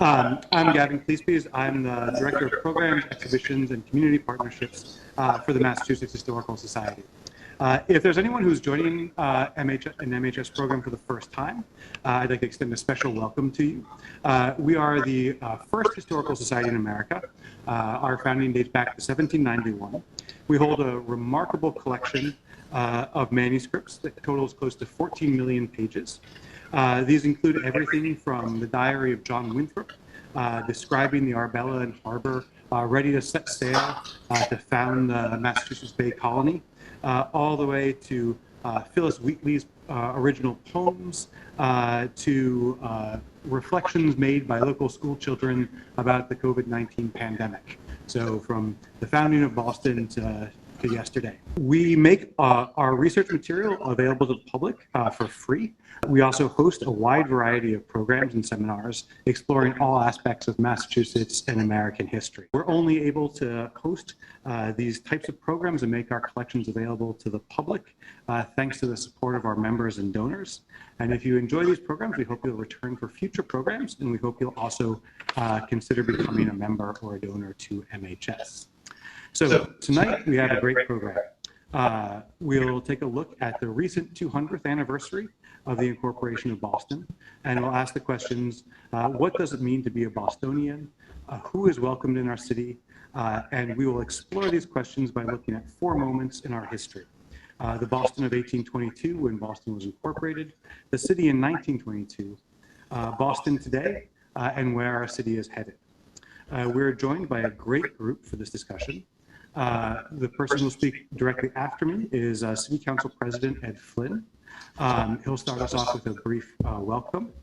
I'm Gavin Cleespies. I'm the Director of Programs, Exhibitions, and Community Partnerships for the Massachusetts Historical Society. If there's anyone who's joining an MHS program for the first time, I'd like to extend a special welcome to you. We are the first historical society in America. Our founding dates back to 1791. We hold a remarkable collection of manuscripts that totals close to 14 million pages. These include everything from the diary of John Winthrop, describing the Arbella and harbor, ready to set sail to found the Massachusetts Bay Colony, all the way to Phyllis Wheatley's original poems, to reflections made by local school children about the COVID-19 pandemic. So from the founding of Boston to yesterday. We make our research material available to the public for free. We also host a wide variety of programs and seminars exploring all aspects of Massachusetts and American history. We're only able to host these types of programs and make our collections available to the public thanks to the support of our members and donors. And if you enjoy these programs, we hope you'll return for future programs, and we hope you'll also consider becoming a member or a donor to MHS. So tonight we have a great program. We'll take a look at the recent 200th anniversary of the Incorporation of Boston, and we'll ask the questions, what does it mean to be a Bostonian? Who is welcomed in our city? And we will explore these questions by looking at 4 moments in our history. The Boston of 1822, when Boston was incorporated, the city in 1922, Boston today, and where our city is headed. We're joined by a great group for this discussion. The person who will speak directly after me is City Council President Ed Flynn. He'll start us off with a brief welcome.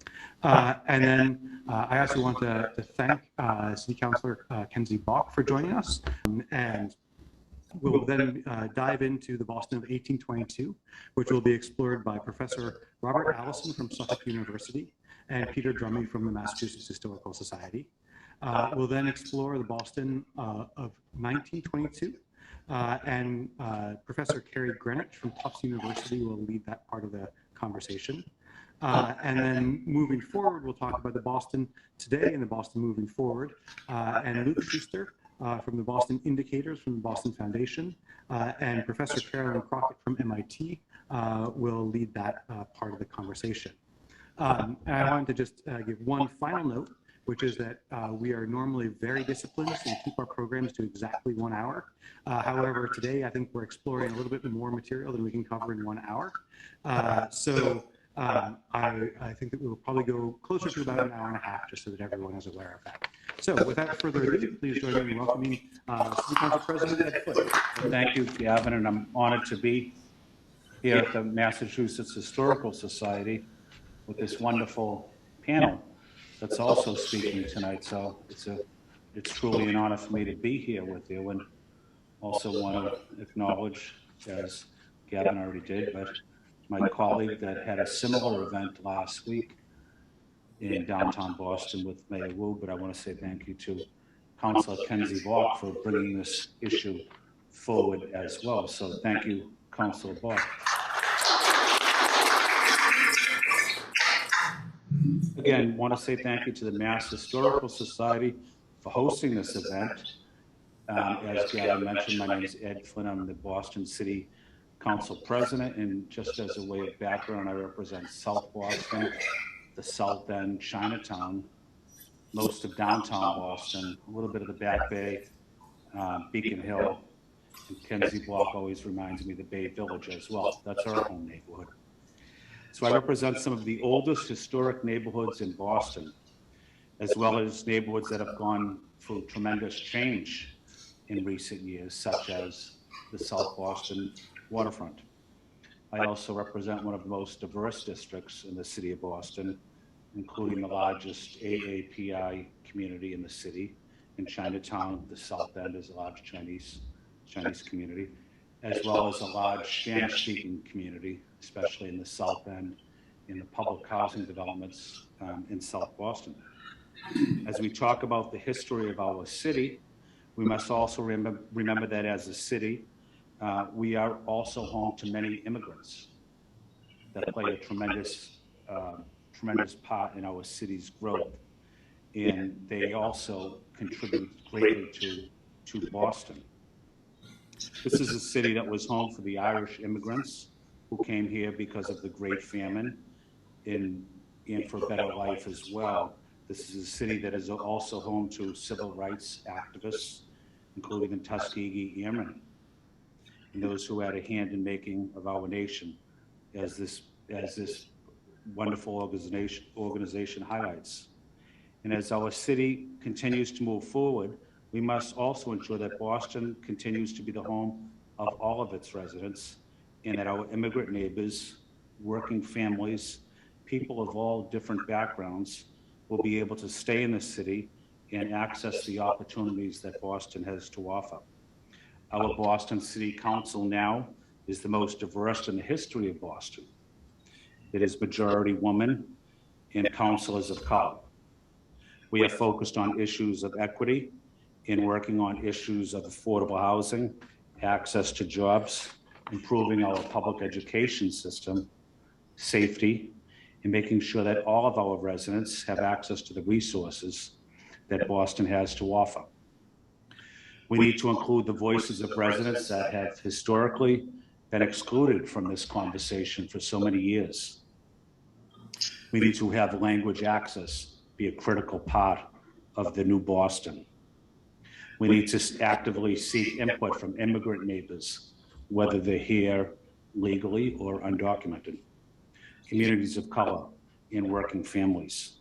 And then I also want to thank City Councilor Kenzie Bach for joining us. And we'll then dive into the Boston of 1822, which will be explored by Professor Robert Allison from Suffolk University and Peter Drummey from the Massachusetts Historical Society. We'll then explore the Boston of 1922, and Professor Kerri Greenidge from Tufts University will lead that part of the conversation. And then moving forward, we'll talk about the Boston today and the Boston moving forward, and Luke Schuster from the Boston Indicators from the Boston Foundation, and Professor Karilyn Crockett from MIT will lead that part of the conversation. And I wanted to just give one final note, which is that we are normally very disciplined and keep our programs to exactly 1 hour. However, today I think we're exploring a little bit more material than we can cover in 1 hour. So I think that we will probably go closer to about 1.5 hours, just so that everyone is aware of that. So without further ado, please join me in welcoming City Council President Ed Flynn. Thank you, Gavin, and I'm honored to be here at the Massachusetts Historical Society with this wonderful panel that's also speaking tonight. So it's truly an honor for me to be here with you, and also want to acknowledge, as Gavin already did, but my colleague that had a similar event last week in downtown Boston with Mayor Wu. But I want to say thank you to Councilor Kenzie Bach for bringing this issue forward as well. So thank you, Councilor Bach. Again, want to say thank you to the Mass Historical Society for hosting this event. As Gavin mentioned, my name is Ed Flynn. I'm the Boston City Council President, and just as a way of background, I represent South Boston, the South End, Chinatown, most of downtown Boston, a little bit of the Back Bay, Beacon Hill, and Kenzie Block always reminds me of the Bay Village as well. That's our home neighborhood. So I represent some of the oldest historic neighborhoods in Boston, as well as neighborhoods that have gone through tremendous change in recent years, such as the South Boston waterfront. I also represent one of the most diverse districts in the city of Boston, including the largest AAPI community in the city. In Chinatown, the South End is a large Chinese community, as well as a large Spanish-speaking community, especially in the South End, in the public housing developments in South Boston. As we talk about the history of our city, we must also remember that as a city, we are also home to many immigrants that play a tremendous part in our city's growth. and they also contribute greatly to Boston. This is a city that was home for the Irish immigrants who came here because of the Great Famine and for a better life as well. This is a city that is also home to civil rights activists, including the Tuskegee Airmen, and those who had a hand in making of our nation, as this wonderful organization highlights. And as our city continues to move forward, we must also ensure that Boston continues to be the home of all of its residents, and that our immigrant neighbors, working families, people of all different backgrounds will be able to stay in the city and access the opportunities that Boston has to offer. Our Boston City Council now is the most diverse in the history of Boston. It is majority women and councilors of color. We are focused on issues of equity and working on issues of affordable housing, access to jobs, improving our public education system, safety, and making sure that all of our residents have access to the resources that Boston has to offer. We need to include the voices of residents that have historically been excluded from this conversation for so many years. We need to have language access be a critical part of the new Boston. We need to actively seek input from immigrant neighbors, whether they're here legally or undocumented, communities of color, and working families.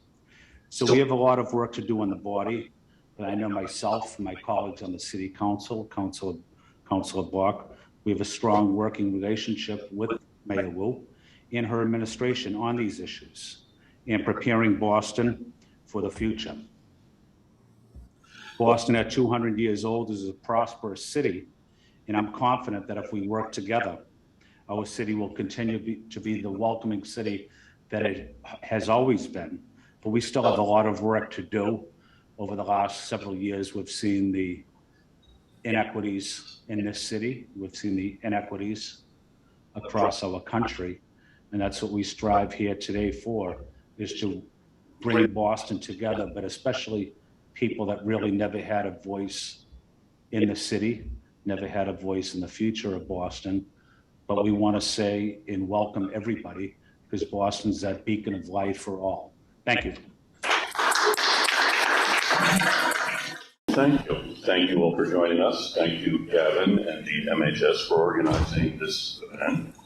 So we have a lot of work to do on the body, but I know myself and my colleagues on the City Council, Councilor Block, we have a strong working relationship with Mayor Wu and her administration on these issues and preparing Boston for the future. Boston at 200 years old is a prosperous city, and I'm confident that if we work together, our city will continue to be the welcoming city that it has always been. But we still have a lot of work to do. Over the last several years, we've seen the inequities in this city. We've seen the inequities across our country. And that's what we strive here today for, is to bring Boston together, but especially people that really never had a voice in the city, never had a voice in the future of Boston. But we want to say and welcome everybody, because Boston's that beacon of light for all. Thank you. Thank you. Thank you all for joining us. Thank you, Gavin and the MHS, for organizing this event.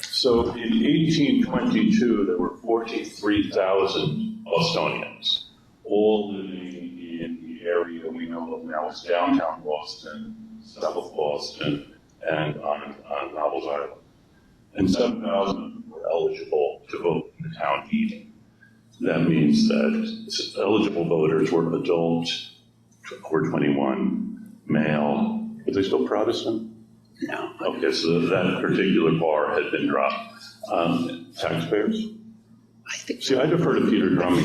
So in 1822, there were 43,000 Bostonians, all living in the area we know of now as downtown Boston, South Boston, and on Nobles Island. And 7,000 were eligible to vote in the town meeting. That means that eligible voters were adults, or 21, male. Were they still Protestant? No. Okay, so that particular bar had been dropped. Taxpayers? I think See, I defer to Peter Drummey.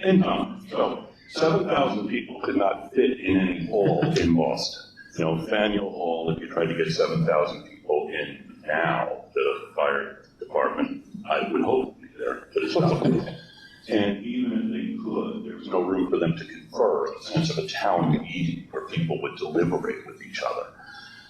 Income. So 7,000 people could not fit in any hall in Boston. You know, Faneuil Hall, if you tried to get 7,000 people in now, the fire department, I would hope to be there, but it's not. And even if they could, there was no room for them to confer, a sense of a town meeting where people would deliberate with each other.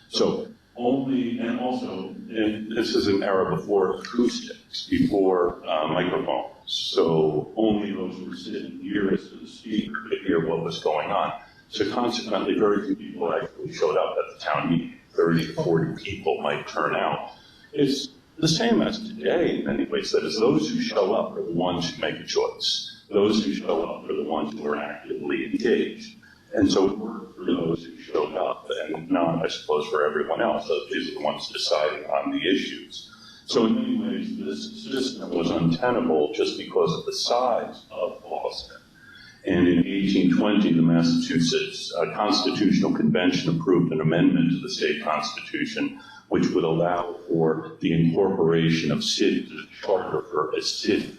So and this is an era before acoustics, before microphones. So only those who were sitting nearest to the speaker could hear what was going on. So consequently, very few people actually showed up at the town meeting. 30 to 40 people might turn out. It's the same as today in many ways. That is, those who show up are the ones who make a choice. Those who show up are the ones who are actively engaged. And so it worked for those who showed up, and not, I suppose, for everyone else. These are the ones deciding on the issues. So in many ways, this system was untenable just because of the size of Boston. And in 1820, the Massachusetts Constitutional Convention approved an amendment to the state constitution which would allow for the incorporation of cities, a charter for a city.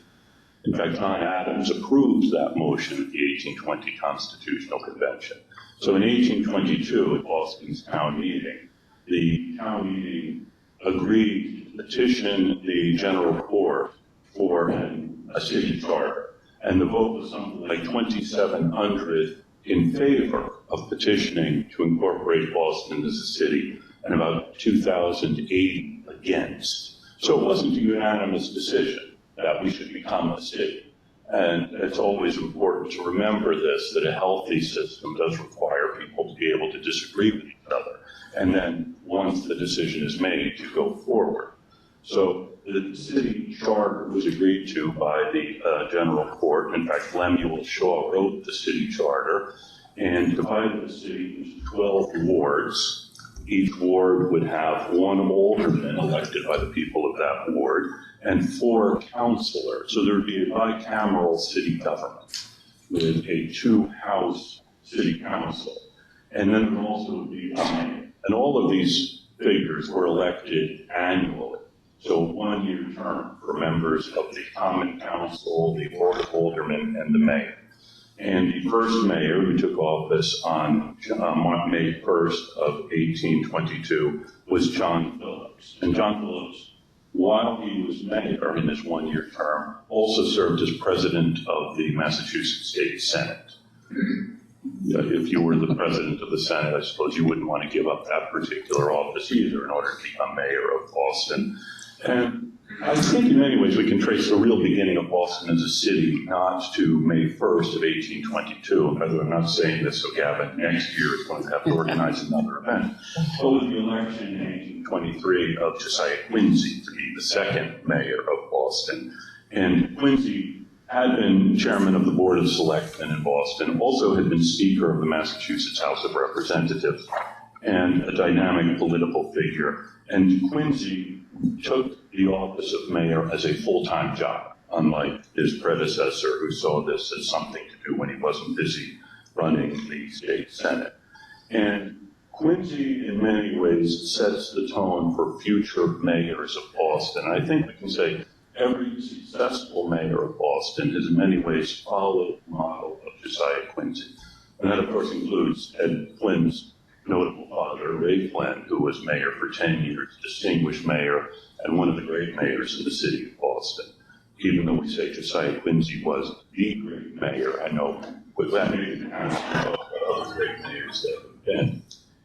In fact, John Adams approved that motion at the 1820 Constitutional Convention. So in 1822, at Boston's town meeting, the town meeting agreed to petition the general court for a city charter. And the vote was something like 2,700 in favor of petitioning to incorporate Boston as a city, and about 2,080 against. So it wasn't a unanimous decision that we should become a city. And it's always important to remember this, that a healthy system does require people to be able to disagree with each other. And then once the decision is made, to go forward. So the city charter was agreed to by the general court. In fact, Lemuel Shaw wrote the city charter and divided the city into 12 wards. Each ward would have one alderman elected by the people of that ward and 4 councilors. So there would be a bicameral city government with a 2-house city council. And then there also would be a mayor. And all of these figures were elected annually. So 1-year term for members of the Common Council, the Board of Aldermen, and the mayor. And the first mayor who took office on May 1st of 1822 was John Phillips. And John Phillips, while he was mayor in his 1-year term, also served as president of the Massachusetts State Senate. If you were the president of the Senate, I suppose you wouldn't want to give up that particular office either in order to become mayor of Boston. And I think in many ways we can trace the real beginning of Boston as a city not to May 1st of 1822. And by the way, I'm not saying this so Gavin next year is going to have to organize another event. But with the election in 1823 of Josiah Quincy to be the second mayor of Boston. And Quincy had been chairman of the Board of Selectmen in Boston, also had been Speaker of the Massachusetts House of Representatives, and a dynamic political figure. And Quincy took the office of mayor as a full-time job, unlike his predecessor who saw this as something to do when he wasn't busy running the state senate. And Quincy, in many ways, sets the tone for future mayors of Boston. I think we can say every successful mayor of Boston has in many ways followed the model of Josiah Quincy. And that, of course, includes Ed Flynn's notable father, Ray Flynn, who was mayor for 10 years, distinguished mayor, and one of the great mayors in the city of Boston. Even though we say Josiah Quincy was the great mayor, I know with that maybe the of other great mayors that have been.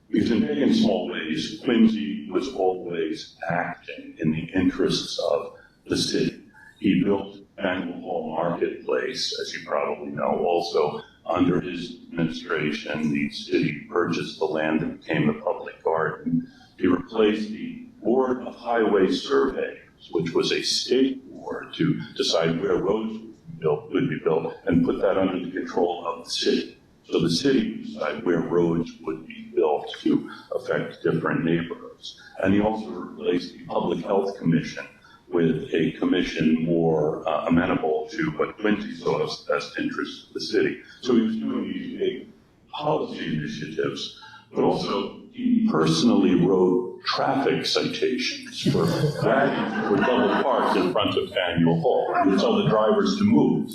Because in big and small ways, Quincy was always acting in the interests of the city. He built Faneuil Hall Marketplace, as you probably know, also under his administration, the city purchased the land that became the public garden. He replaced the Board of Highway Surveyors, which was a state board to decide where roads would be built, and put that under the control of the city. So the city would decide where roads would be built to affect different neighborhoods. And he also replaced the Public Health Commission with a commission more amenable to what Quincy saw as the best interests of the city. So he was doing these big policy initiatives, but also he personally wrote traffic citations for wagons that were double parked in front of Faneuil Hall. He would tell the drivers to move.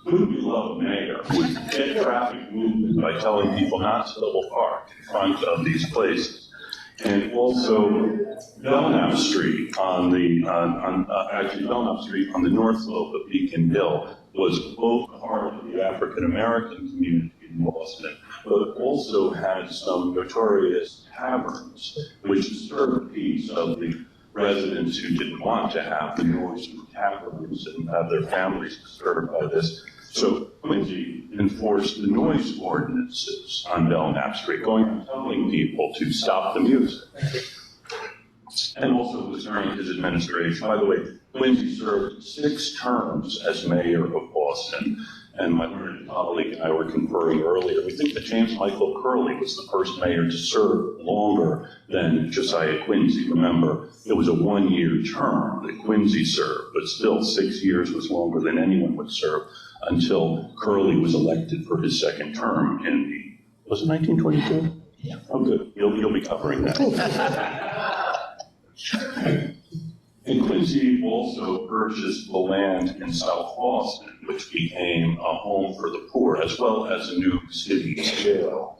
Couldn't we love a mayor who would get traffic movement by telling people not to double park in front of these places? And also Belknap Street on the Belknap Street on the north slope of Beacon Hill was both part of the African American community in Boston, but also had some notorious taverns which disturbed the peace of the residents who didn't want to have the noise from taverns and have their families disturbed by this. So Quincy enforced the noise ordinances on Belknap Street, going and telling people to stop the music. And also was during his administration. By the way, Quincy served 6 terms as mayor of Boston. And my learned colleague and I were conferring earlier. We think that James Michael Curley was the first mayor to serve longer than Josiah Quincy. Remember, it was a 1-year term that Quincy served, but still 6 years was longer than anyone would serve until Curley was elected for his second term in the, was it 1922? Yeah. Oh, good. You'll be covering that. And Quincy also purchased the land in South Boston, which became a home for the poor, as well as a new city jail.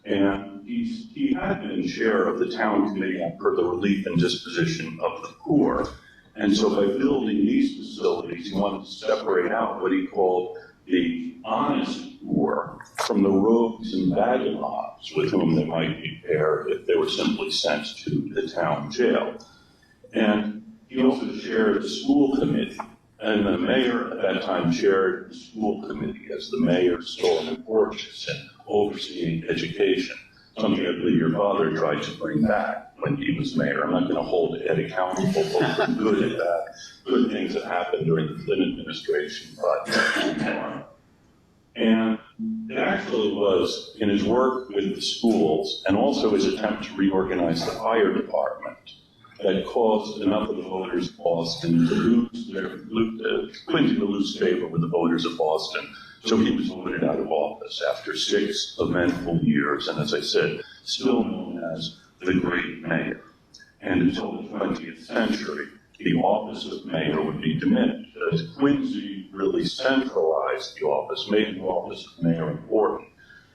And he had been chair of the town committee for the relief and disposition of the poor. And so by building these facilities, he he wanted to separate out what he called the honest poor from the rogues and vagabonds with whom they might be paired if they were simply sent to the town jail. And he also chaired the school committee. And the mayor at that time chaired the school committee as the mayor's sole importance in overseeing education, something I believe your father tried to bring back when he was mayor. I'm not going to hold Ed accountable both for good and bad, good things that happened during the Flynn administration, but and it actually was in his work with the schools and also his attempt to reorganize the fire department that caused enough of the voters of Boston to lose Quincy to lose favor with the voters of Boston. So he was voted out of office after 6 eventful years, and as I said, still known as the Great Mayor. And until the 20th century, the office of mayor would be diminished, as Quincy really centralized the office, made the office of mayor important.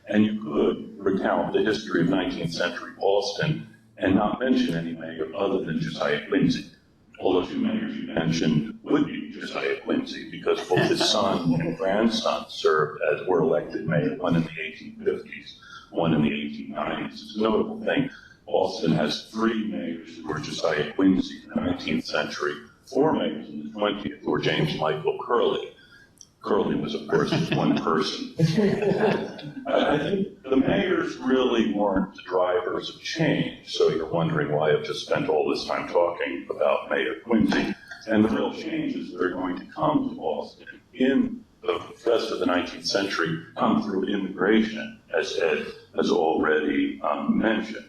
And you could recount the history of 19th century Boston and not mention any mayor other than Josiah Quincy. Although 2 mayors you mentioned would be Josiah Quincy, because both his son and grandson served as were elected mayor, one in the 1850s, one in the 1890s. It's a notable thing. Boston has 3 mayors who were Josiah Quincy in the 19th century, 4 mayors in the 20th who were James Michael Curley. Curley was, of course, one person. I think the mayors really weren't the drivers of change, so you're wondering why I've just spent all this time talking about Mayor Quincy. And the real changes that are going to come to Boston in the rest of the 19th century come through immigration, as Ed has already mentioned.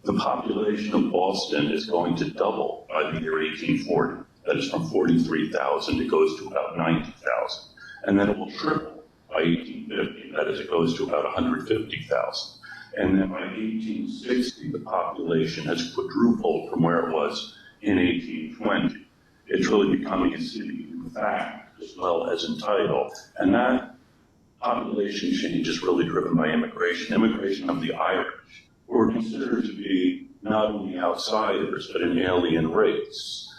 The population of Boston is going to double by the year 1840. That is from 43,000, it goes to about 90,000. And then it will triple by 1850, that is, it goes to about 150,000. And then by 1860, the population has quadrupled from where it was in 1820. It's really becoming a city in fact, as well as in title. And that population change is really driven by immigration of the Irish, who are considered to be not only outsiders, but an alien race.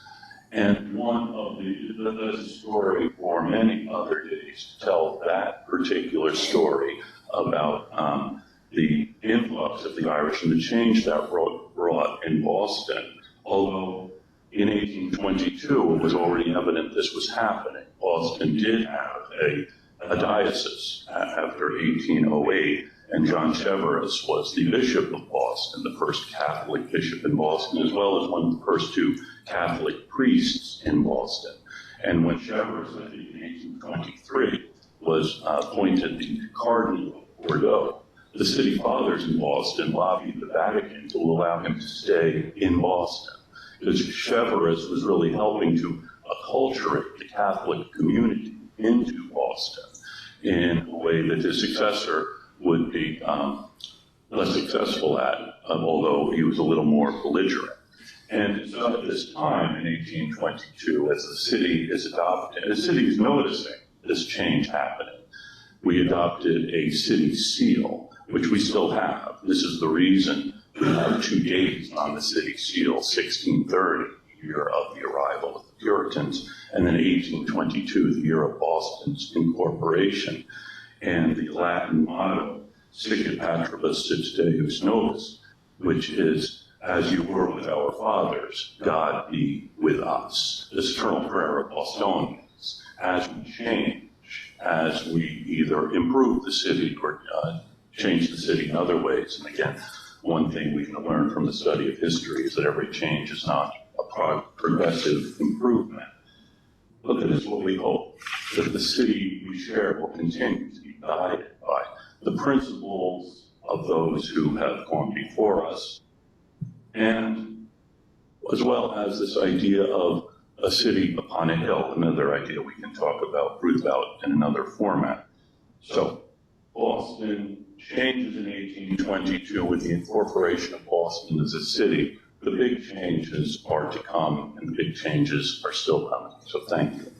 And one of the story for many other days to tell that particular story about the influx of the Irish and the change that brought in Boston. Although in 1822 it was already evident this was happening. Boston did have a diocese after 1808, and John Cheverus was the Bishop of Boston, the first Catholic bishop in Boston, as well as one of the first 2 Catholic priests in Boston. And when Cheverus, I think in 1823, was appointed the Cardinal of Bordeaux, the city fathers in Boston lobbied the Vatican to allow him to stay in Boston, because Cheverus was really helping to acculturate the Catholic community into Boston in a way that his successor would be less successful at, although he was a little more belligerent. And so at this time, in 1822, as the city is adopting, the city is noticing this change happening, we adopted a city seal, which we still have. This is the reason we have 2 dates on the city seal, 1630, the year of the arrival of the Puritans, and then 1822, the year of Boston's incorporation. And the Latin motto, Sic et patribus sit Deus nobis, which is, as you were with our fathers, God be with us. This eternal prayer of Bostonians, as we change, as we either improve the city or change the city in other ways. And again, one thing we can learn from the study of history is that every change is not a progressive improvement. But that is what we hope, that the city we share will continue to be guided by the principles of those who have gone before us, and as well as this idea of a city upon a hill, another idea we can talk about, prove out in another format. So Boston changes in 1822 with the incorporation of Boston as a city. The big changes are to come, and the big changes are still coming. So thank you.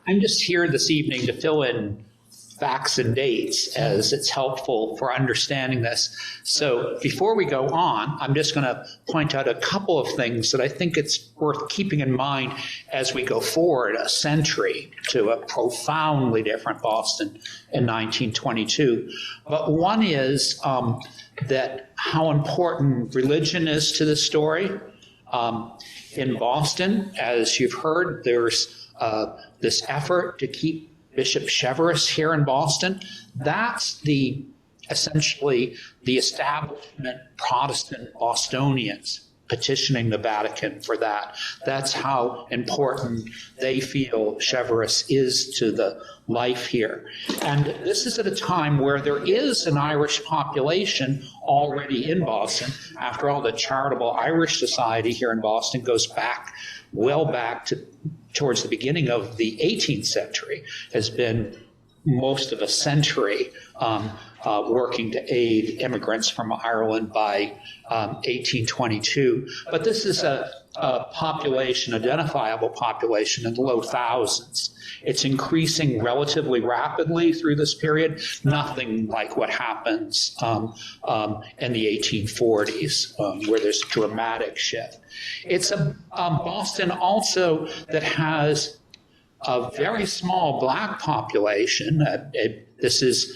I'm just here this evening to fill in facts and dates, as it's helpful for understanding this. So before we go on, I'm just going to point out a couple of things that I think it's worth keeping in mind as we go forward a century to a profoundly different Boston in 1922. But one is that how important religion is to the story. In Boston, as you've heard, there's this effort to keep Bishop Severus here in Boston. That's essentially the establishment Protestant Bostonians petitioning the Vatican for that. That's how important they feel Severus is to the life here. And this is at a time where there is an Irish population already in Boston. After all, the charitable Irish society here in Boston goes back, well back to towards the beginning of the 18th century, has been most of a century working to aid immigrants from Ireland by 1822. But this is a population, identifiable population in the low thousands. It's increasing relatively rapidly through this period, nothing like what happens in the 1840s, where there's a dramatic shift. It's a Boston also that has a very small black population. This is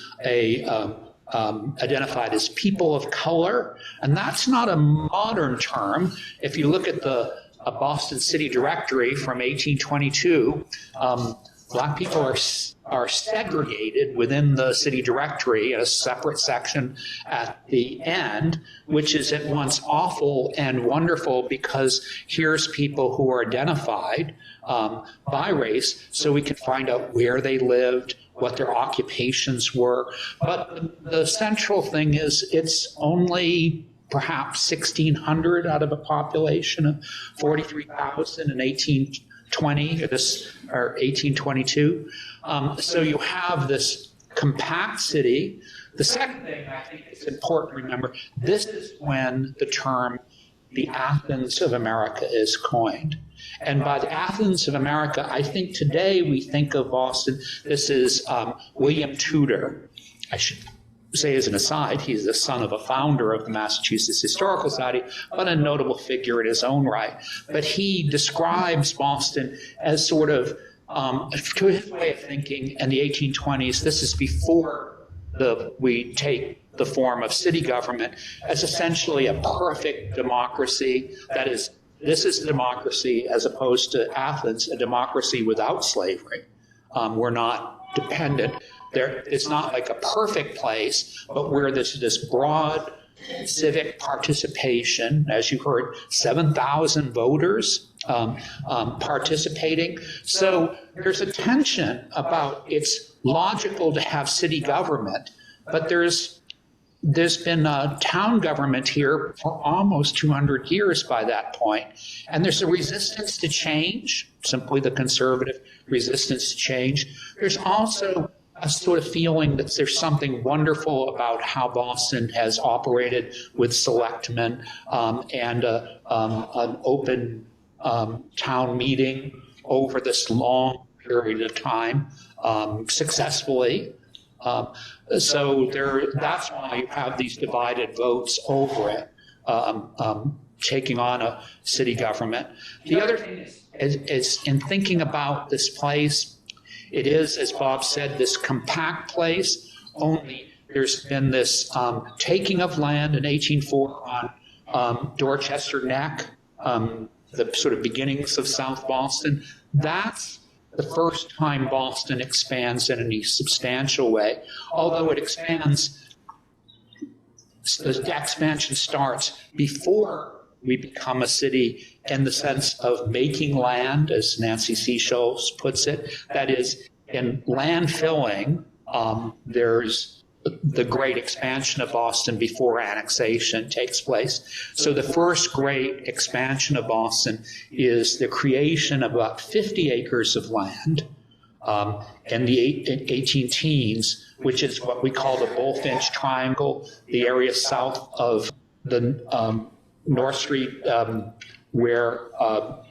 identified as people of color, and that's not a modern term. If you look at the Boston City Directory from 1822, black people are segregated within the city directory in a separate section at the end, which is at once awful and wonderful because here's people who are identified by race, so we can find out where they lived, what their occupations were. But the central thing is it's only perhaps 1,600 out of a population of 43,000 in 1820 or 1822. So you have this compact city. The second thing I think it's important to remember, this is when the term the Athens of America is coined. And by the Athens of America, I think today we think of Boston, this is William Tudor. I should say as an aside, he's the son of a founder of the Massachusetts Historical Society, but a notable figure in his own right. But he describes Boston as sort of, to his way of thinking in the 1820s, this is before we take the form of city government, as essentially a perfect democracy. That is, this is democracy as opposed to Athens, a democracy without slavery. We're not dependent. It's not like a perfect place, but where there's this broad civic participation, as you heard, 7,000 voters participating. So there's a tension about it's logical to have city government, but there's been a town government here for almost 200 years by that point. And there's a resistance to change, simply the conservative resistance to change. There's also a sort of feeling that there's something wonderful about how Boston has operated with selectmen and an open town meeting over this long period of time successfully. So that's why you have these divided votes over it, taking on a city government. The other thing is in thinking about this place, it is, as Bob said, this compact place, only there's been this taking of land in 1804 on Dorchester Neck, the sort of beginnings of South Boston. That's the first time Boston expands in any substantial way. Although it expands, the expansion starts before we become a city in the sense of making land, as Nancy Seasholes puts it. That is, in land filling, there's the great expansion of Boston before annexation takes place. So the first great expansion of Boston is the creation of about 50 acres of land in the 18 teens, which is what we call the Bullfinch Triangle, the area south of the North Street, where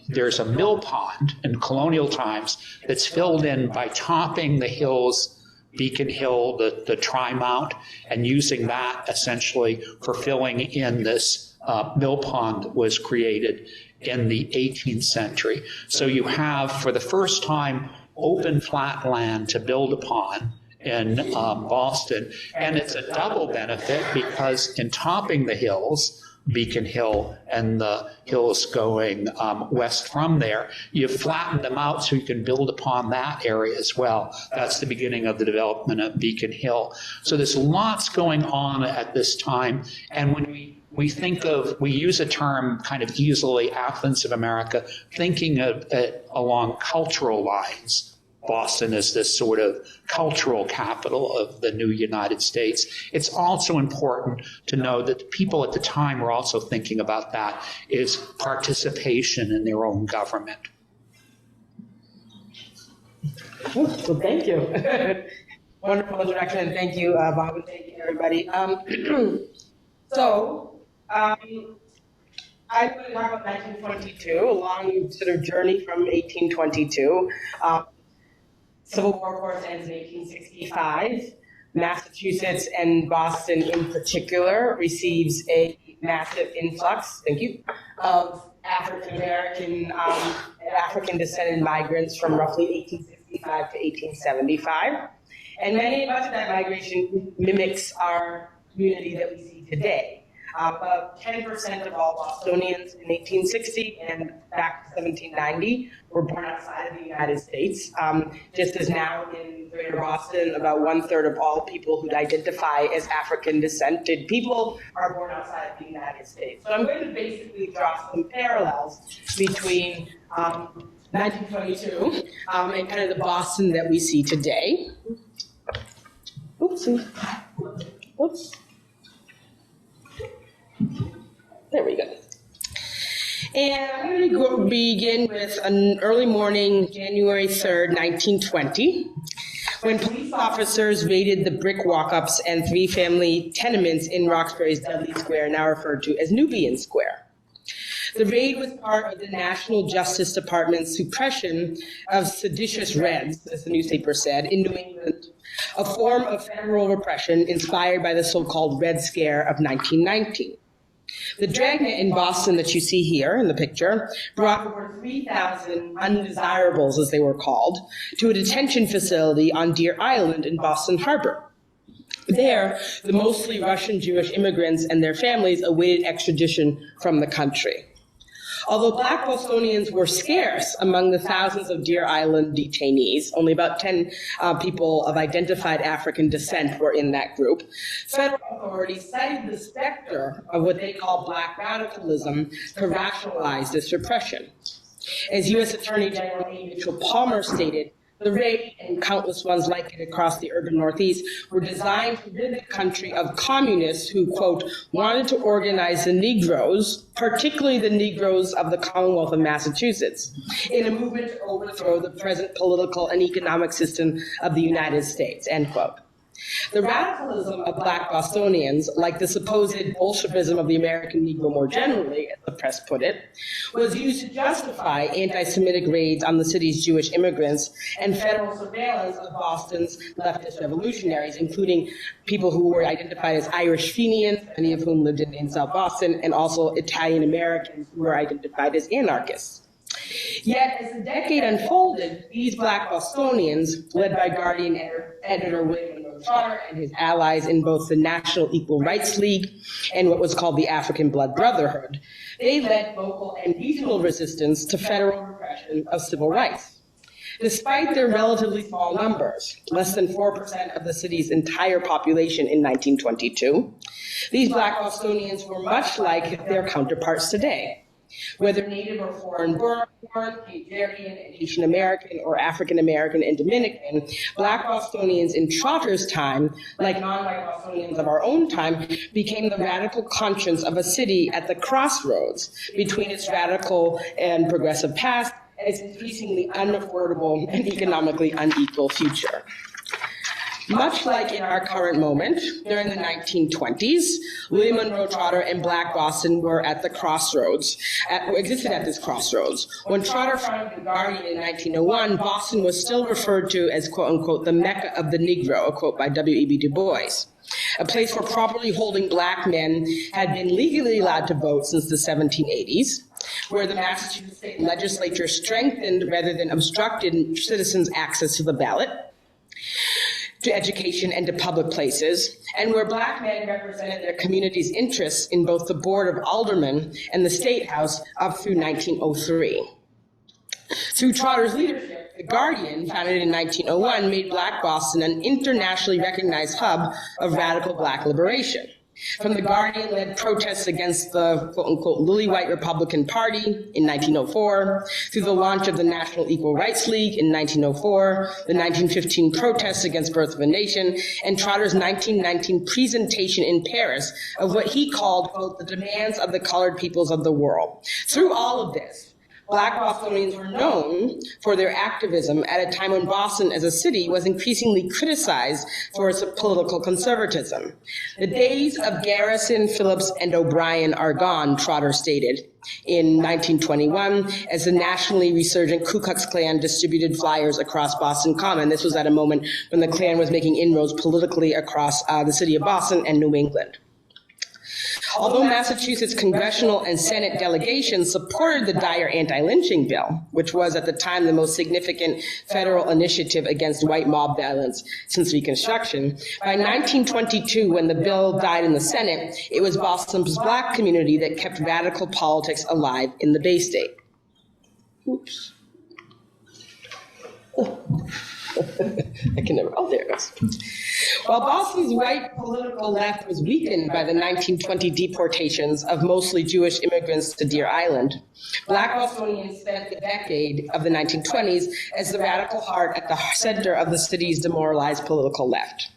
there's a mill pond in colonial times that's filled in by topping the hills Beacon Hill, the Tri-Mount, and using that essentially for filling in this mill pond that was created in the 18th century. So you have, for the first time, open flat land to build upon in Boston, and it's a double benefit because in topping the hills, Beacon Hill and the hills going west from there, you've flattened them out so you can build upon that area as well. That's the beginning of the development of Beacon Hill. So there's lots going on at this time, and when we think of, we use a term kind of easily, Athens of America, thinking of it along cultural lines. Boston is this sort of cultural capital of the new United States. It's also important to know that the people at the time were also thinking about that, is participation in their own government. Well, thank you. Wonderful introduction, and thank you, Bob, and thank you, everybody. I'm going to talk about 1922, a long sort of journey from 1822. Civil War, of course, ends in 1865. Massachusetts and Boston in particular receives a massive influx, thank you, of African-American, African-descended migrants from roughly 1865 to 1875. And much of that migration mimics our community that we see today. About 10% of all Bostonians in 1860 and back to 1790 were born outside of the United States. Just as now in Greater Boston, about 1/3 of all people who identify as African-descended people are born outside of the United States. So I'm going to basically draw some parallels between 1922 and kind of the Boston that we see today. Oopsie. Oops. There we go. And I'm going to begin with an early morning, January 3rd, 1920, when police officers raided the brick walk-ups and three-family tenements in Roxbury's Dudley Square, now referred to as Nubian Square. The raid was part of the National Justice Department's suppression of seditious Reds, as the newspaper said, in New England, a form of federal repression inspired by the so-called Red Scare of 1919. The dragnet in Boston that you see here in the picture brought over 3,000 undesirables, as they were called, to a detention facility on Deer Island in Boston Harbor. There, the mostly Russian Jewish immigrants and their families awaited extradition from the country. Although Black Bostonians were scarce among the thousands of Deer Island detainees, only about 10 people of identified African descent were in that group, federal authorities cited the specter of what they call Black radicalism to rationalize this repression. As U.S. Attorney General A. Mitchell Palmer stated, the raid, and countless ones like it across the urban Northeast, were designed to rid the country of communists who, quote, wanted to organize the Negroes, particularly the Negroes of the Commonwealth of Massachusetts, in a movement to overthrow the present political and economic system of the United States, end quote. The radicalism of Black Bostonians, like the supposed Bolshevism of the American Negro more generally, as the press put it, was used to justify anti-Semitic raids on the city's Jewish immigrants and federal surveillance of Boston's leftist revolutionaries, including people who were identified as Irish Fenians, many of whom lived in South Boston, and also Italian Americans who were identified as anarchists. Yet, as the decade unfolded, these Black Bostonians, led by Guardian editor William Trotter and his allies in both the National Equal Rights League and what was called the African Blood Brotherhood, they led local and regional resistance to federal repression of civil rights. Despite their relatively small numbers, less than 4% of the city's entire population in 1922, these Black Bostonians were much like their counterparts today. Whether native or foreign-born, Nigerian and Haitian American, or African American and Dominican, Black Bostonians in Trotter's time, like non-white Bostonians of our own time, became the radical conscience of a city at the crossroads between its radical and progressive past and its increasingly unaffordable and economically unequal future. Much like in our current moment, during the 1920s, William Monroe Trotter and Black Boston were at the crossroads, existed at this crossroads. When Trotter founded The Guardian in 1901, Boston was still referred to as, quote unquote, the Mecca of the Negro, a quote by W.E.B. Du Bois, a place where properly holding black men had been legally allowed to vote since the 1780s, where the Massachusetts state legislature strengthened rather than obstructed citizens' access to the ballot, to education, and to public places, and where black men represented their community's interests in both the Board of Aldermen and the State House up through 1903. Through Trotter's leadership, The Guardian, founded in 1901, made Black Boston an internationally recognized hub of radical black liberation. From The Guardian led protests against the quote-unquote lily-white Republican Party in 1904, through the launch of the National Equal Rights League in 1904, the 1915 protests against Birth of a Nation, and Trotter's 1919 presentation in Paris of what he called, quote, the demands of the colored peoples of the world. Through all of this, Black Bostonians were known for their activism at a time when Boston as a city was increasingly criticized for its political conservatism. The days of Garrison, Phillips, and O'Brien are gone, Trotter stated in 1921 as the nationally resurgent Ku Klux Klan distributed flyers across Boston Common. This was at a moment when the Klan was making inroads politically across the city of Boston and New England. Although Massachusetts congressional and Senate delegations supported the Dyer anti-lynching bill, which was at the time the most significant federal initiative against white mob violence since Reconstruction, by 1922, when the bill died in the Senate, it was Boston's black community that kept radical politics alive in the Bay State. Oops. I can never, there it goes. While Boston's white political left was weakened by the 1920 deportations of mostly Jewish immigrants to Deer Island, Black Bostonians spent the decade of the 1920s as the radical heart at the center of the city's demoralized political left.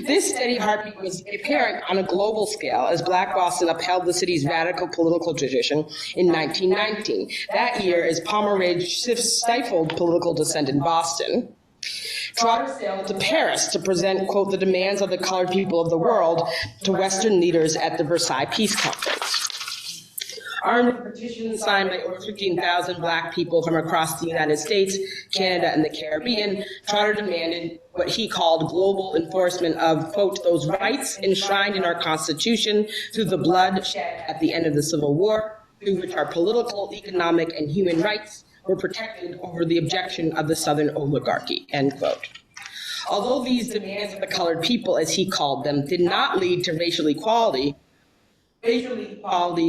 This steady heartbeat was apparent on a global scale as Black Boston upheld the city's radical political tradition in 1919. That year, as Palmer Ridge stifled political dissent in Boston, Trotter sailed to Paris to present, quote, the demands of the colored people of the world to Western leaders at the Versailles Peace Conference. Armed with petitions signed by over 15,000 black people from across the United States, Canada, and the Caribbean, Trotter demanded what he called global enforcement of, quote, those rights enshrined in our Constitution through the blood shed at the end of the Civil War, through which our political, economic, and human rights were protected over the objection of the Southern oligarchy, end quote. Although these demands of the colored people, as he called them, did not lead to racial equality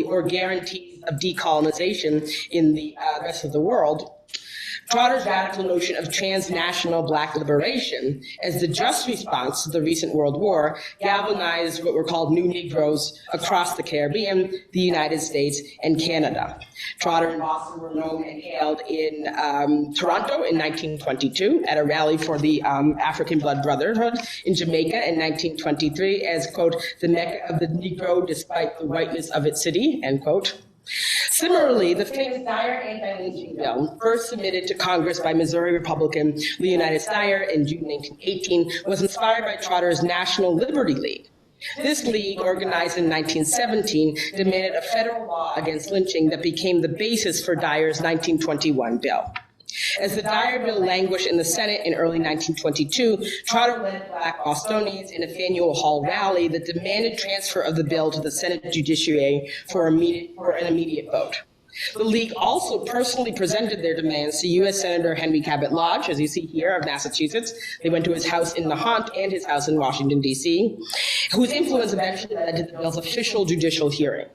or guarantees of decolonization in the rest of the world, Trotter's radical notion of transnational black liberation as the just response to the recent World War galvanized what were called New Negroes across the Caribbean, the United States, and Canada. Trotter and Boston were known and hailed in Toronto in 1922 at a rally for the African Blood Brotherhood, in Jamaica in 1923 as, quote, the Mecca of the Negro despite the whiteness of its city, end quote. Similarly, the famous Dyer anti-lynching bill, first submitted to Congress by Missouri Republican Leonidas Dyer in June 1918, was inspired by Trotter's National Liberty League. This league, organized in 1917, demanded a federal law against lynching that became the basis for Dyer's 1921 bill. As the Dyer bill languished in the Senate in early 1922, Trotter led Black Bostonians in a Faneuil Hall rally that demanded transfer of the bill to the Senate Judiciary for an immediate vote. The League also personally presented their demands to U.S. Senator Henry Cabot Lodge, as you see here, of Massachusetts. They went to his house in Nahant and his house in Washington, D.C., whose influence eventually led to the bill's official judicial hearing.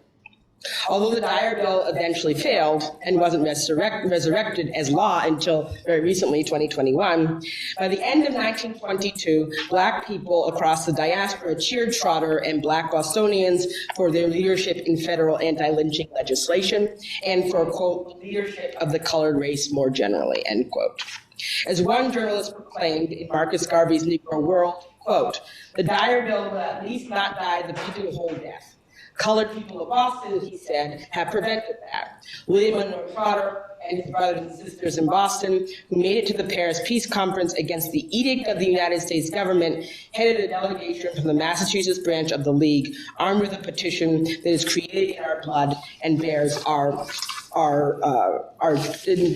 Although the Dyer bill eventually failed and wasn't resurrected as law until very recently, 2021, by the end of 1922, black people across the diaspora cheered Trotter and Black Bostonians for their leadership in federal anti-lynching legislation and for, quote, leadership of the colored race more generally, end quote. As one journalist proclaimed in Marcus Garvey's Negro World, quote, the Dyer bill will at least not die the pitiful death Colored people of Boston, he said, have prevented that. William Monroe Trotter and his brothers and sisters in Boston, who made it to the Paris Peace Conference against the edict of the United States government, headed a delegation from the Massachusetts branch of the League, armed with a petition that is created in our blood and bears our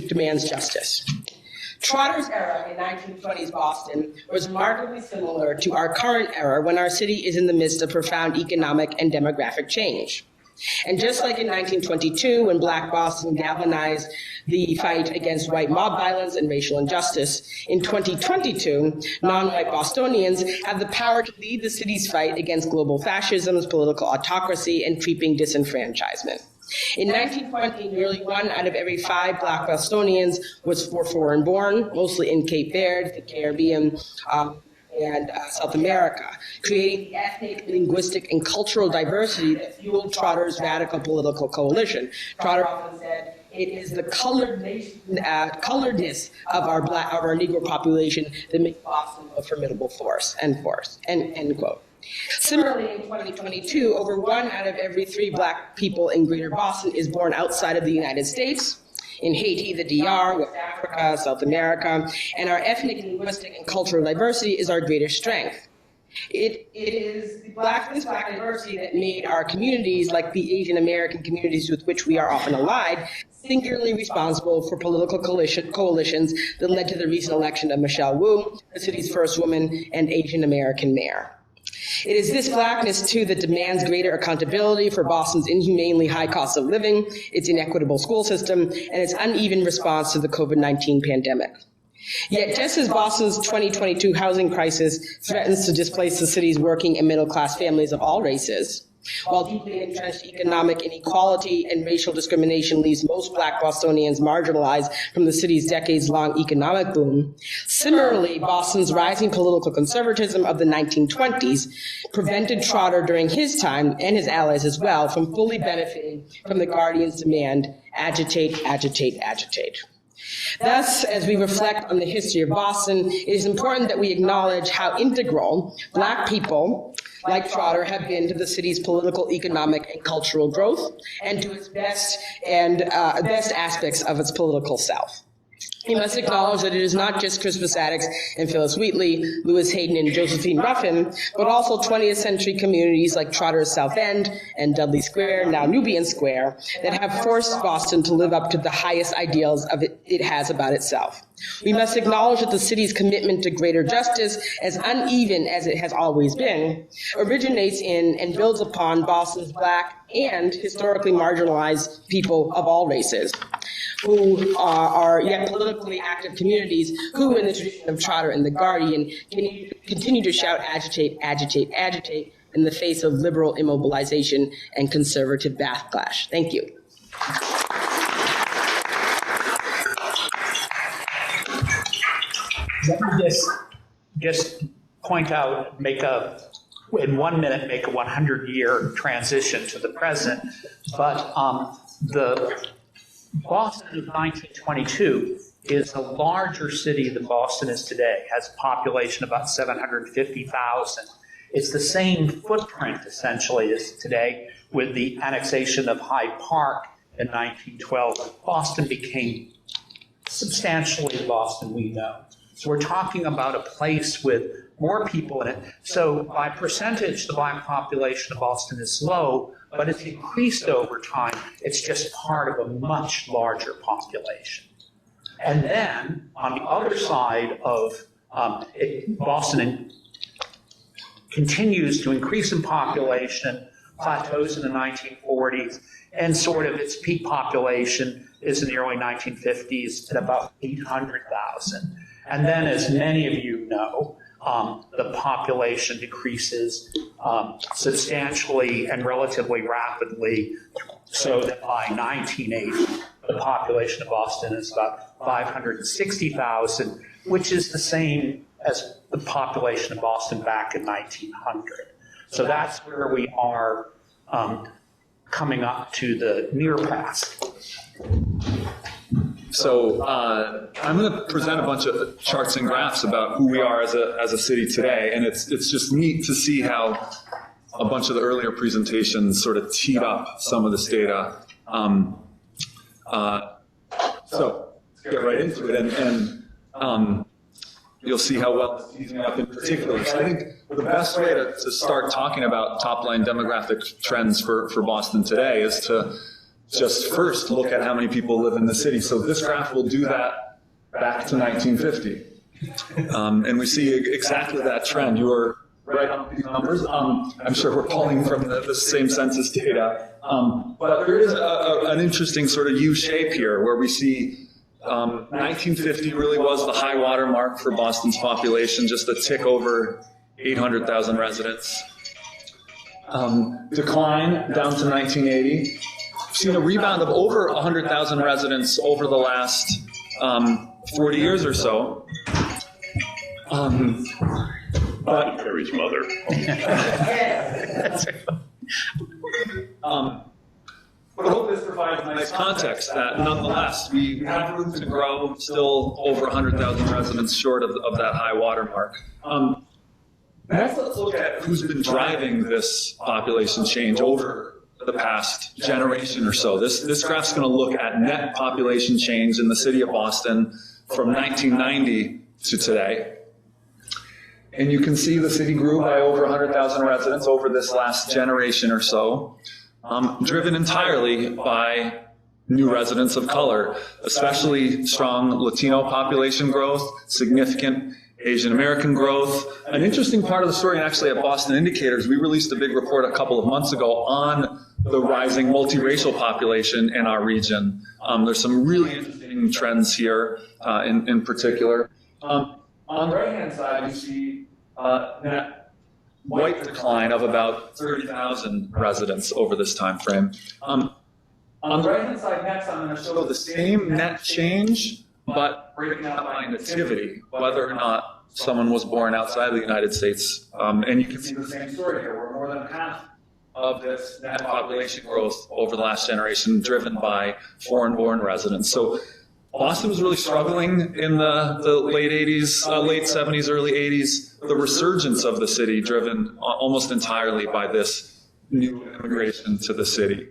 demands justice. Trotter's era in 1920s Boston was remarkably similar to our current era when our city is in the midst of profound economic and demographic change. And just like in 1922, when Black Boston galvanized the fight against white mob violence and racial injustice, in 2022, non-white Bostonians have the power to lead the city's fight against global fascism, political autocracy, and creeping disenfranchisement. In 1920, nearly 1 out of every 5 Black Bostonians were foreign-born, mostly in Cape Verde, the Caribbean, and South America, creating the ethnic, linguistic, and cultural diversity that fueled Trotter's radical political coalition. Trotter often said, it is the coloredness of our Negro population that makes Boston a formidable force, end quote. Similarly, in 2022, over 1 out of every 3 Black people in Greater Boston is born outside of the United States, in Haiti, the DR, West Africa, South America, and our ethnic, linguistic, and cultural diversity is our greatest strength. It is this Black diversity that made our communities, like the Asian American communities with which we are often allied, singularly responsible for political coalitions that led to the recent election of Michelle Wu, the city's first woman and Asian American mayor. It is this Blackness, too, that demands greater accountability for Boston's inhumanely high cost of living, its inequitable school system, and its uneven response to the COVID-19 pandemic. Yet, just as Boston's 2022 housing crisis threatens to displace the city's working and middle-class families of all races, while deeply entrenched economic inequality and racial discrimination leaves most Black Bostonians marginalized from the city's decades-long economic boom, similarly, Boston's rising political conservatism of the 1920s prevented Trotter during his time, and his allies as well, from fully benefiting from the Guardian's demand, agitate, agitate, agitate. Thus, as we reflect on the history of Boston, it is important that we acknowledge how integral Black people like Trotter have been to the city's political, economic, and cultural growth, and to its best aspects of its political self. We must acknowledge that it is not just Crispus Attucks and Phyllis Wheatley, Louis Hayden and Josephine Ruffin, but also 20th century communities like Trotter's South End and Dudley Square, now Nubian Square, that have forced Boston to live up to the highest ideals of it has about itself. We must acknowledge that the city's commitment to greater justice, as uneven as it has always been, originates in and builds upon Boston's Black and historically marginalized people of all races, who are yet politically active communities who, in the tradition of Trotter and the Guardian, continue to shout agitate, agitate, agitate in the face of liberal immobilization and conservative backlash. Thank you. Let me just point out, in 1 minute, make a 100-year transition to the present, but the Boston of 1922 is a larger city than Boston is today, has a population of about 750,000. It's the same footprint, essentially, as today, with the annexation of Hyde Park in 1912. Boston became substantially the Boston we know. So we're talking about a place with more people in it. So by percentage, the Black population of Boston is low, but it's increased over time. It's just part of a much larger population. And then on the other side of Boston continues to increase in population, plateaus in the 1940s, and sort of its peak population is in the early 1950s at about 800,000. And then, as many of you know, the population decreases substantially and relatively rapidly, so that by 1980, the population of Boston is about 560,000, which is the same as the population of Boston back in 1900. So that's where we are coming up to the near past. So I'm going to present a bunch of charts and graphs about who we are as a city today, and it's just neat to see how a bunch of the earlier presentations sort of teed up some of this data. So let's get right into it, and you'll see how well it's teasing up in particular. So I think the best way to start talking about top-line demographic trends for Boston today is to just first look at how many people live in the city. So this graph will do that back to 1950. And we see exactly that trend. You were right on these numbers. I'm sure we're pulling from the same census data. But there is an interesting sort of U shape here where we see 1950 really was the high water mark for Boston's population, just a tick over 800,000 residents. Decline down to 1980. We've seen a rebound of over 100,000 residents over the last 40 years or so. But Kerri's mother. But I hope this provides nice context that nonetheless, we have room to grow, still over 100,000 residents short of that high water mark. Next, let's look at who's been driving this population change over the past generation or so. This graph's going to look at net population change in the city of Boston from 1990 to today. And you can see the city grew by over 100,000 residents over this last generation or so, driven entirely by new residents of color, especially strong Latino population growth, significant Asian American growth. An interesting part of the story, and actually at Boston Indicators, we released a big report a couple of months ago on the rising multiracial population in our region. There's some really interesting trends here in particular. On the right-hand side, you see net white decline of about 30,000 residents over this time frame. On the right-hand side next, I'm going to show the same net change, but breaking out by nativity, whether or not someone was born outside of the United States. And you can see the same story here, where more than half of this net population growth over the last generation driven by foreign-born residents. So Boston was really struggling in the late 80s, late 70s, early 80s. The resurgence of the city driven almost entirely by this new immigration to the city.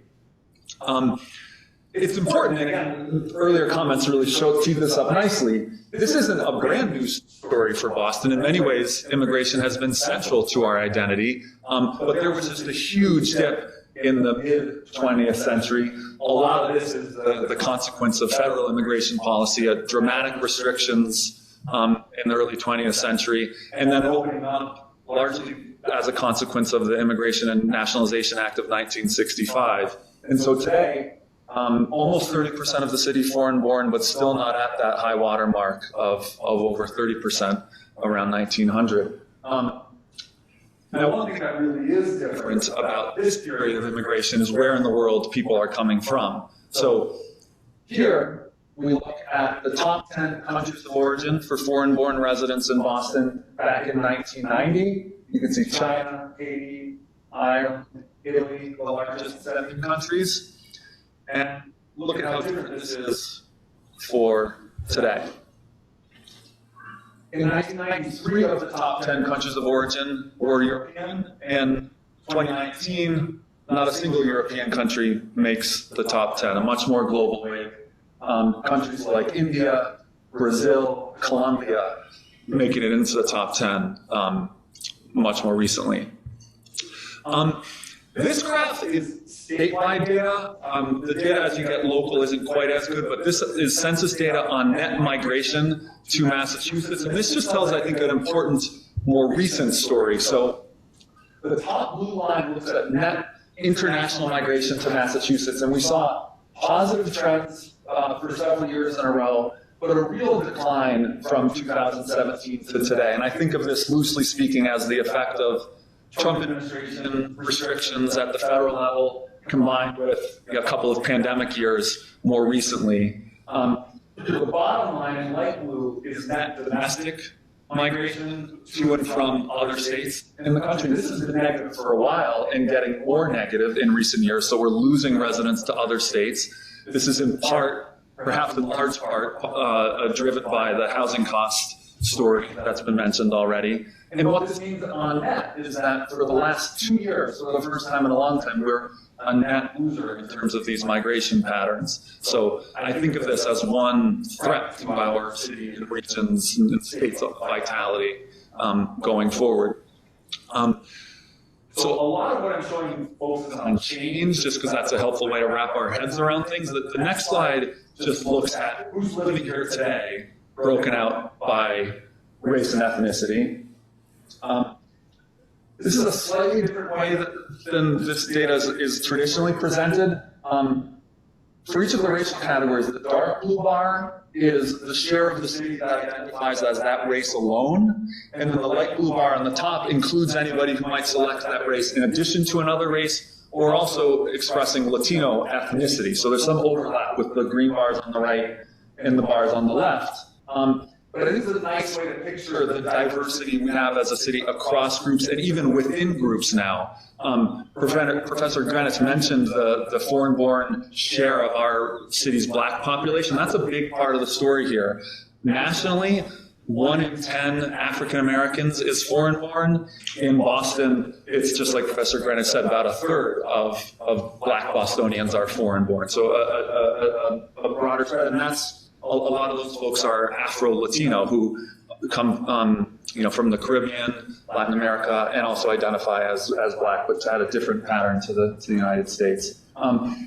It's important, and again, earlier comments really teed this up nicely. This isn't a brand new story for Boston. In many ways, immigration has been central to our identity, but there was just a huge dip in the mid-20th century. A lot of this is the consequence of federal immigration policy, dramatic restrictions in the early 20th century, and then opening up largely as a consequence of the Immigration and Nationalization Act of 1965. And so today, almost 30% of the city foreign-born, but still not at that high water mark of over 30% around 1900. Now, one thing that really is different about this period of immigration is where in the world people are coming from. So here, we look at the top 10 countries of origin for foreign-born residents in Boston back in 1990. You can see China, Haiti, Ireland, Italy, the largest 7 countries. And look at how different this is for today. In 1993, of the top 10 countries of origin were European. In 2019, not a single European country makes the top 10, a much more global wave. Countries like India, Brazil, Colombia, making it into the top 10 much more recently. This graph is statewide data. The data as you get local isn't quite as good, but this is census data on net migration to Massachusetts. And this just tells, I think, an important, more recent story. So the top blue line looks at net international migration to Massachusetts, and we saw positive trends for several years in a row, but a real decline from 2017 to today. And I think of this, loosely speaking, as the effect of Trump administration restrictions at the federal level, combined with a couple of pandemic years more recently. The bottom line in light blue is net domestic migration to and from other states in the country. This has been negative for a while and getting more negative in recent years, so we're losing residents to other states. This is in part, perhaps in large part, driven by the housing cost story that's been mentioned already. And what this means on net is that for the last 2 years, for the first time in a long time, we're a net loser in terms of these migration patterns. So I think of this as one threat to our city and regions and states of vitality going forward. So a lot of what I'm showing you focuses on change, just because that's a helpful way to wrap our heads around things. The next slide just looks at who's living here today, broken out by race and ethnicity. This is a slightly different way than this data is traditionally presented. For each of the racial categories, the dark blue bar is the share of the city that identifies as that race alone, and then the light blue bar on the top includes anybody who might select that race in addition to another race, or also expressing Latino ethnicity. So there's some overlap with the green bars on the right and the bars on the left. But I think it's a nice way to picture the diversity we have as a city across groups and even within groups now. Professor Greenidge mentioned the foreign-born share of our city's black population. That's a big part of the story here. Nationally, 1 in 10 African Americans is foreign-born. In Boston, it's just like Professor Greenidge said, about a third of black Bostonians are foreign-born. So a broader spread, and that's a lot of those folks are Afro-Latino who come from the Caribbean, Latin America, and also identify as black, but add a different pattern to the United States.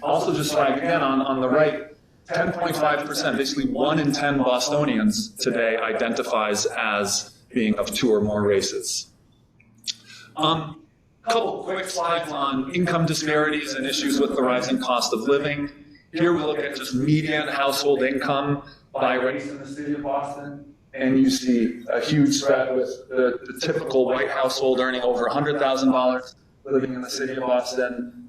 Also just flag again on the right, 10.5%, basically 1 in 10 Bostonians today identifies as being of 2 or more races. Couple quick slides on income disparities and issues with the rising cost of living. Here we look at just median household income by race in the city of Boston, and you see a huge spread with the typical white household earning over $100,000 living in the city of Boston,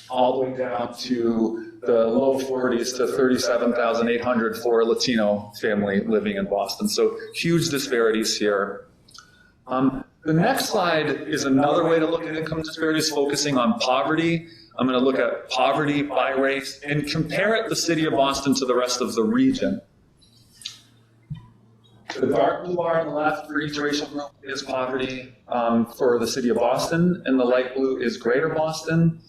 all the way down to the low 40s to $37,800 for a Latino family living in Boston. So huge disparities here. The next slide is another way to look at income disparities, focusing on poverty. I'm going to look at poverty by race and compare it, the city of Boston, to the rest of the region. The dark blue bar on the left for each racial group is poverty for the city of Boston, and the light blue is greater Boston.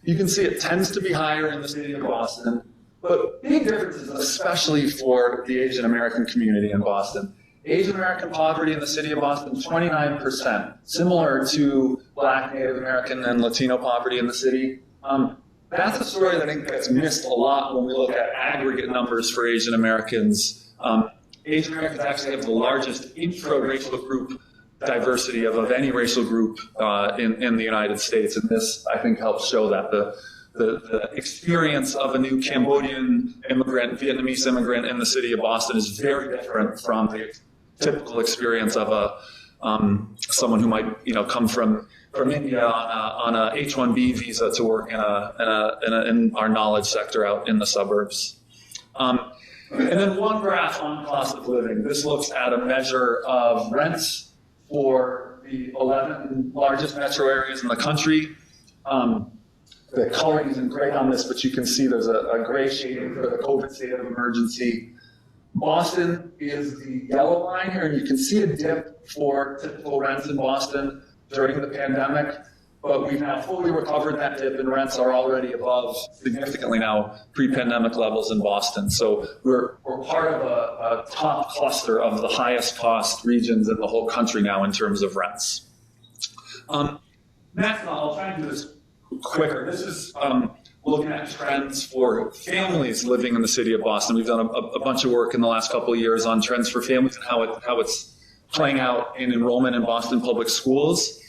You can see it tends to be higher in the city of Boston, but big differences, especially for the Asian American community in Boston. Asian American poverty in the city of Boston, 29%, similar to Black, Native American, and Latino poverty in the city. That's a story that I think gets missed a lot when we look at aggregate numbers for Asian Americans. Asian Americans actually have the largest intra-racial group diversity of any racial group in the United States, and this, I think, helps show that the experience of a new Cambodian immigrant, Vietnamese immigrant in the city of Boston is very different from the typical experience of someone who might come from India on a H-1B visa to work in our knowledge sector out in the suburbs. And then one graph on cost of living. This looks at a measure of rents for the 11 largest metro areas in the country. The coloring isn't great on this, but you can see there's a gray shading for the COVID state of emergency. Boston is the yellow line here, and you can see a dip for typical rents in Boston during the pandemic, but we've now fully recovered that dip, and rents are already above, significantly now, pre-pandemic levels in Boston. So we're part of a top cluster of the highest cost regions in the whole country now in terms of rents. Next, I'll try and do this quicker. This is looking at trends for families living in the city of Boston. We've done a bunch of work in the last couple of years on trends for families and how it's playing out in enrollment in Boston public schools.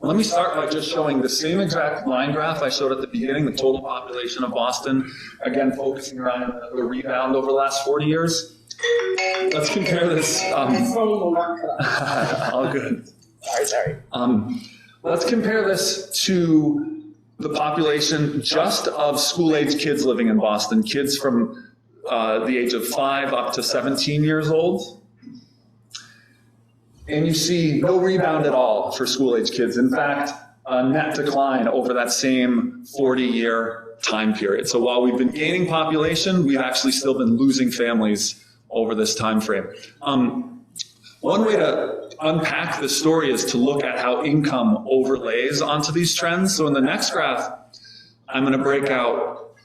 Let me start by just showing the same exact line graph I showed at the beginning, the total population of Boston, again focusing around the rebound over the last 40 years. Let's compare this. All good. Sorry. Let's compare this to the population just of school-age kids living in Boston, kids from the age of 5 up to 17 years old. And you see no rebound at all for school-age kids. In fact, a net decline over that same 40-year time period. So while we've been gaining population, we've actually still been losing families over this time frame. One way to unpack this story is to look at how income overlays onto these trends. So in the next graph, I'm going to break out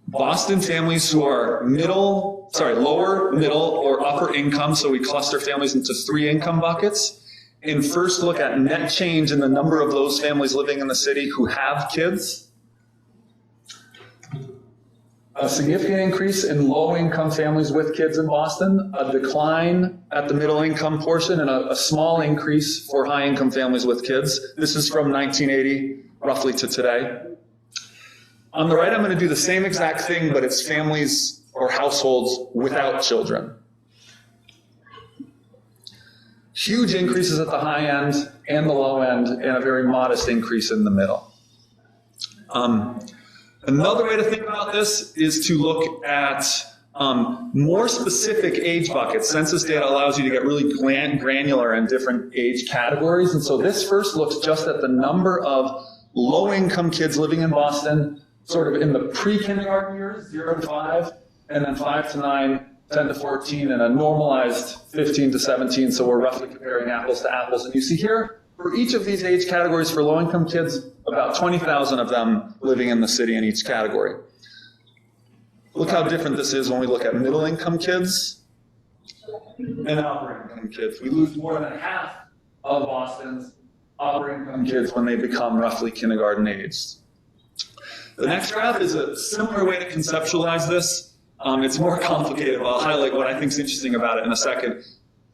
Boston families who are lower, middle, or upper income. So we cluster families into 3 income buckets. And first look at net change in the number of those families living in the city who have kids. A significant increase in low-income families with kids in Boston, a decline at the middle-income portion, and a small increase for high-income families with kids. This is from 1980, roughly, to today. On the right, I'm going to do the same exact thing, but it's families or households without children. Huge increases at the high end and the low end, and a very modest increase in the middle. Another way to think about this is to look at more specific age buckets. Census data allows you to get really granular in different age categories, and so this first looks just at the number of low-income kids living in Boston, sort of in the pre-kindergarten years, 0 to 5, and then 5 to 9, 10 to 14, and a normalized 15 to 17, so we're roughly comparing apples to apples. And you see here, for each of these age categories for low-income kids, about 20,000 of them living in the city in each category. Look how different this is when we look at middle-income kids and upper-income kids. We lose more than half of Boston's upper-income kids when they become roughly kindergarten aged. The next graph is a similar way to conceptualize this. It's more complicated, but I'll highlight what I think is interesting about it in a second.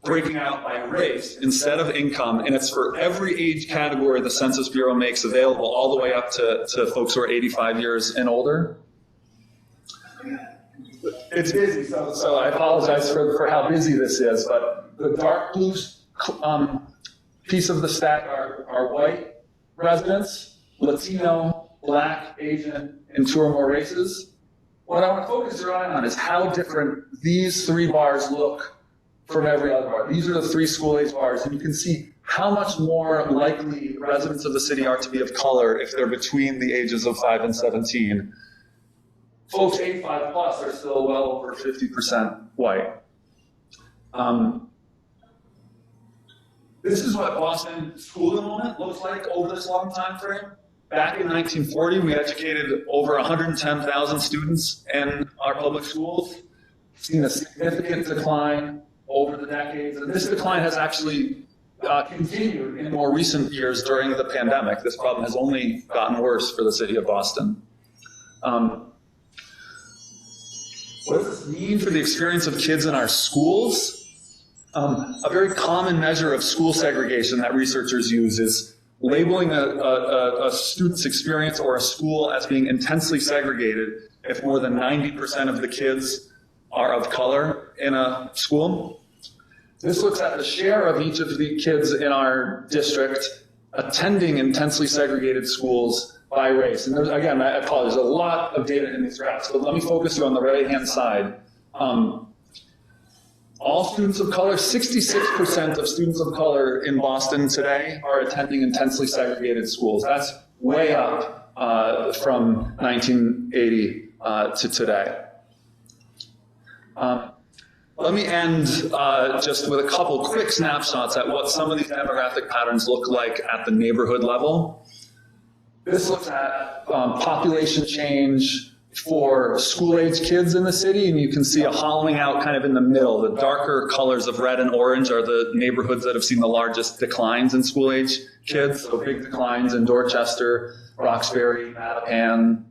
Breaking out by race instead of income, and it's for every age category the Census Bureau makes available, all the way up to folks who are 85 years and older. It's busy, so I apologize for how busy this is, but the dark blue piece of the stack are white residents, Latino, Black, Asian, and 2 or more races. What I want to focus your eye on is how different these 3 bars look from every other bar. These are the 3 school-age bars, and you can see how much more likely residents of the city are to be of color if they're between the ages of 5 and 17. Folks 85 plus are still well over 50% white. This is what Boston school enrollment looks like over this long time frame. Back in 1940, we educated over 110,000 students in our public schools. Seen a significant decline over the decades, and this decline has actually continued in more recent years during the pandemic. This problem has only gotten worse for the city of Boston. What does this mean for the experience of kids in our schools? A very common measure of school segregation that researchers use is labeling a student's experience or a school as being intensely segregated if more than 90% of the kids are of color in a school. This looks at the share of each of the kids in our district attending intensely segregated schools by race. And there's, again, I apologize, there's a lot of data in these graphs, but let me focus you on the right-hand side. All students of color, 66% of students of color in Boston today are attending intensely segregated schools. That's way up from 1980 to today. Let me end just with a couple quick snapshots at what some of these demographic patterns look like at the neighborhood level. This looks at population change for school-age kids in the city, and you can see a hollowing out kind of in the middle. The darker colors of red and orange are the neighborhoods that have seen the largest declines in school-age kids, so big declines in Dorchester, Roxbury, Mattapan.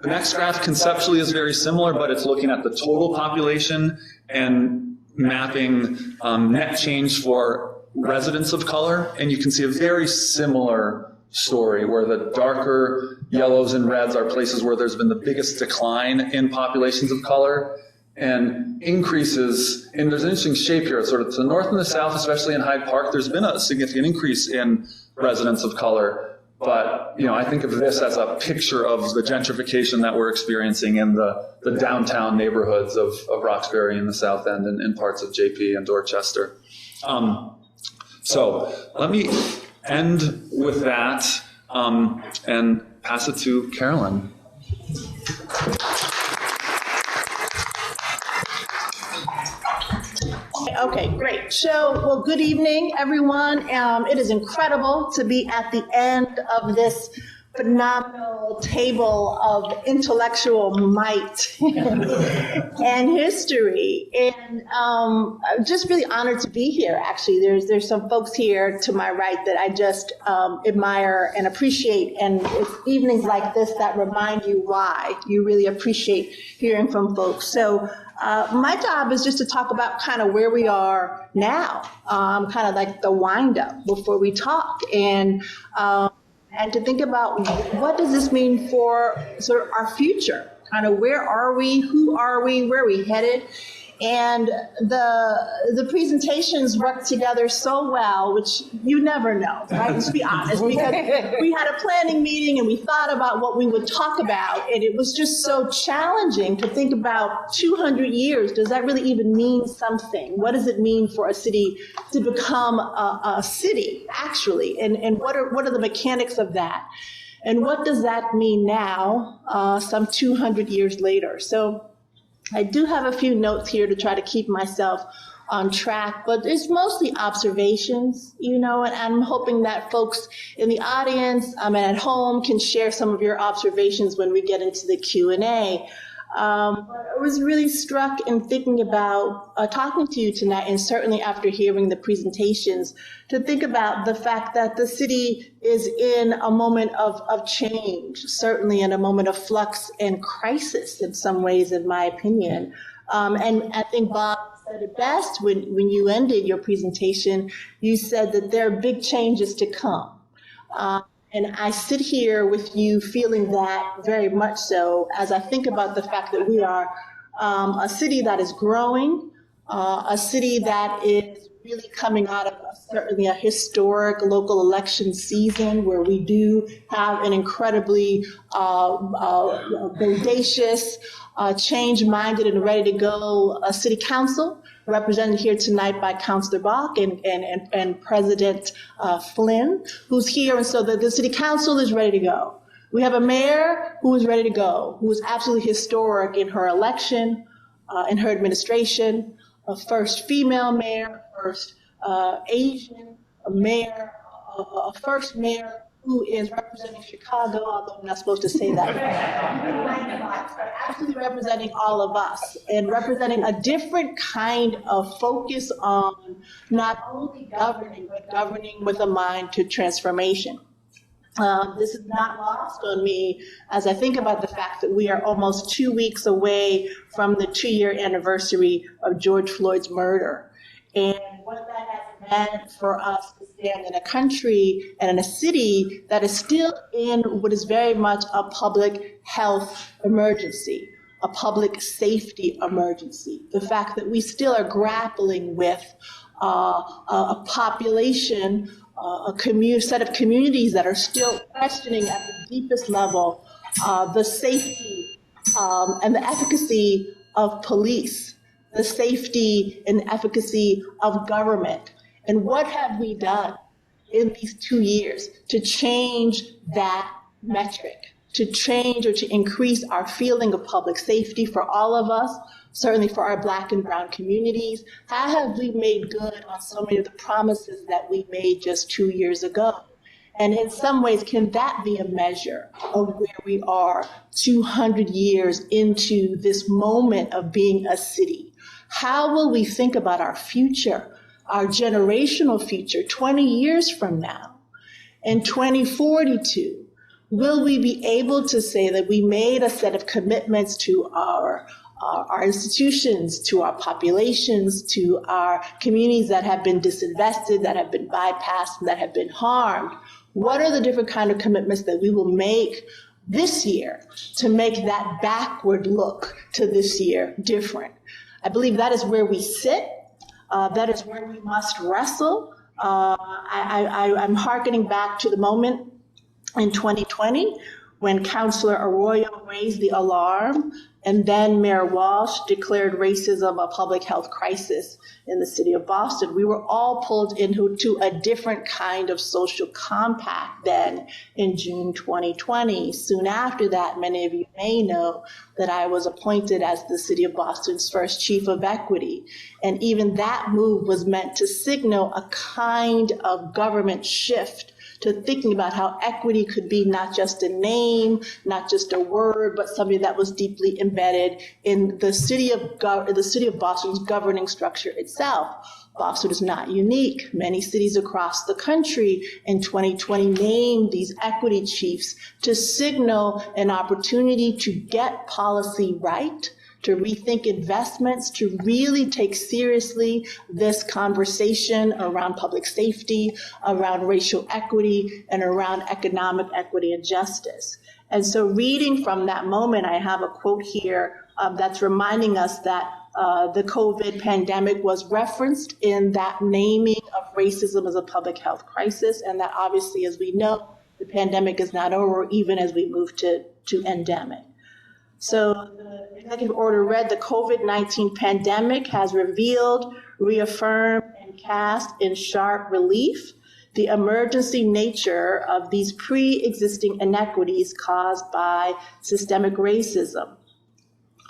The next graph conceptually is very similar, but it's looking at the total population and mapping net change for residents of color, and you can see a very similar story where the darker yellows and reds are places where there's been the biggest decline in populations of color and increases, and there's an interesting shape here, sort of to the north and the south, especially in Hyde Park, there's been a significant increase in residents of color. But, you know, I think of this as a picture of the gentrification that we're experiencing in the downtown neighborhoods of Roxbury in the South End and in parts of JP and Dorchester. So let me end with that and pass it to Karilyn. Okay, great. So, well, good evening, everyone. It is incredible to be at the end of this phenomenal table of intellectual might and history. And I'm just really honored to be here, actually. There's some folks here to my right that I just admire and appreciate. And it's evenings like this that remind you why you really appreciate hearing from folks. So my job is just to talk about kind of where we are now, kind of like the wind up before we talk. And to think about what does this mean for sort of our future, kind of where are we, who are we, where are we headed? And the presentations work together so well, which you never know, right? Let's be honest, because we had a planning meeting and we thought about what we would talk about, and it was just so challenging to think about 200 years. Does that really even mean something? What does it mean for a city to become a city, actually? And what are the mechanics of that? And what does that mean now, some 200 years later? So I do have a few notes here to try to keep myself on track, but it's mostly observations, and I'm hoping that folks in the audience and at home can share some of your observations when we get into the Q&A. But I was really struck in thinking about talking to you tonight, and certainly after hearing the presentations, to think about the fact that the city is in a moment of change, certainly in a moment of flux and crisis in some ways, in my opinion. And I think Bob said it best when you ended your presentation. You said that there are big changes to come. And I sit here with you feeling that very much so as I think about the fact that we are a city that is growing, a city that is really coming out of certainly a historic local election season where we do have an incredibly bodacious, change-minded and ready to go city council, represented here tonight by Councilor Bach and President Flynn, who's here. And so the city council is ready to go. We have a mayor who is ready to go, who is absolutely historic in her election, in her administration, a first female mayor, first Asian mayor, a first mayor who is representing Chicago, although I'm not supposed to say that. Actually representing all of us and representing a different kind of focus on not only governing, but governing with a mind to transformation. This is not lost on me as I think about the fact that we are almost 2 weeks away from the 2-year anniversary of George Floyd's murder. And what that has meant for us to stand in a country and in a city that is still in what is very much a public health emergency, a public safety emergency. The fact that we still are grappling with a population, set of communities that are still questioning at the deepest level the safety and the efficacy of police, the safety and efficacy of government. And what have we done in these 2 years to change that metric, to change or to increase our feeling of public safety for all of us, certainly for our Black and brown communities? How have we made good on so many of the promises that we made just 2 years ago? And in some ways, can that be a measure of where we are 200 years into this moment of being a city? How will we think about our future, our generational future, 20 years from now? In 2042, will we be able to say that we made a set of commitments to our institutions, to our populations, to our communities that have been disinvested, that have been bypassed, and that have been harmed? What are the different kind of commitments that we will make this year to make that backward look to this year different? I believe that is where we sit. That is where we must wrestle. I'm hearkening back to the moment in 2020 when Councilor Arroyo raised the alarm, and then Mayor Walsh declared racism a public health crisis in the city of Boston. We were all pulled into a different kind of social compact then in June 2020. Soon after that, many of you may know that I was appointed as the city of Boston's first chief of equity. And even that move was meant to signal a kind of government shift to thinking about how equity could be not just a name, not just a word, but something that was deeply embedded in the city of Boston's governing structure itself. Boston is not unique. Many cities across the country in 2020 named these equity chiefs to signal an opportunity to get policy right, to rethink investments, to really take seriously this conversation around public safety, around racial equity, and around economic equity and justice. And so reading from that moment, I have a quote here that's reminding us that the COVID pandemic was referenced in that naming of racism as a public health crisis, and that obviously, as we know, the pandemic is not over, even as we move to endemic. So the executive order read, the COVID-19 pandemic has revealed, reaffirmed, and cast in sharp relief the emergency nature of these pre-existing inequities caused by systemic racism.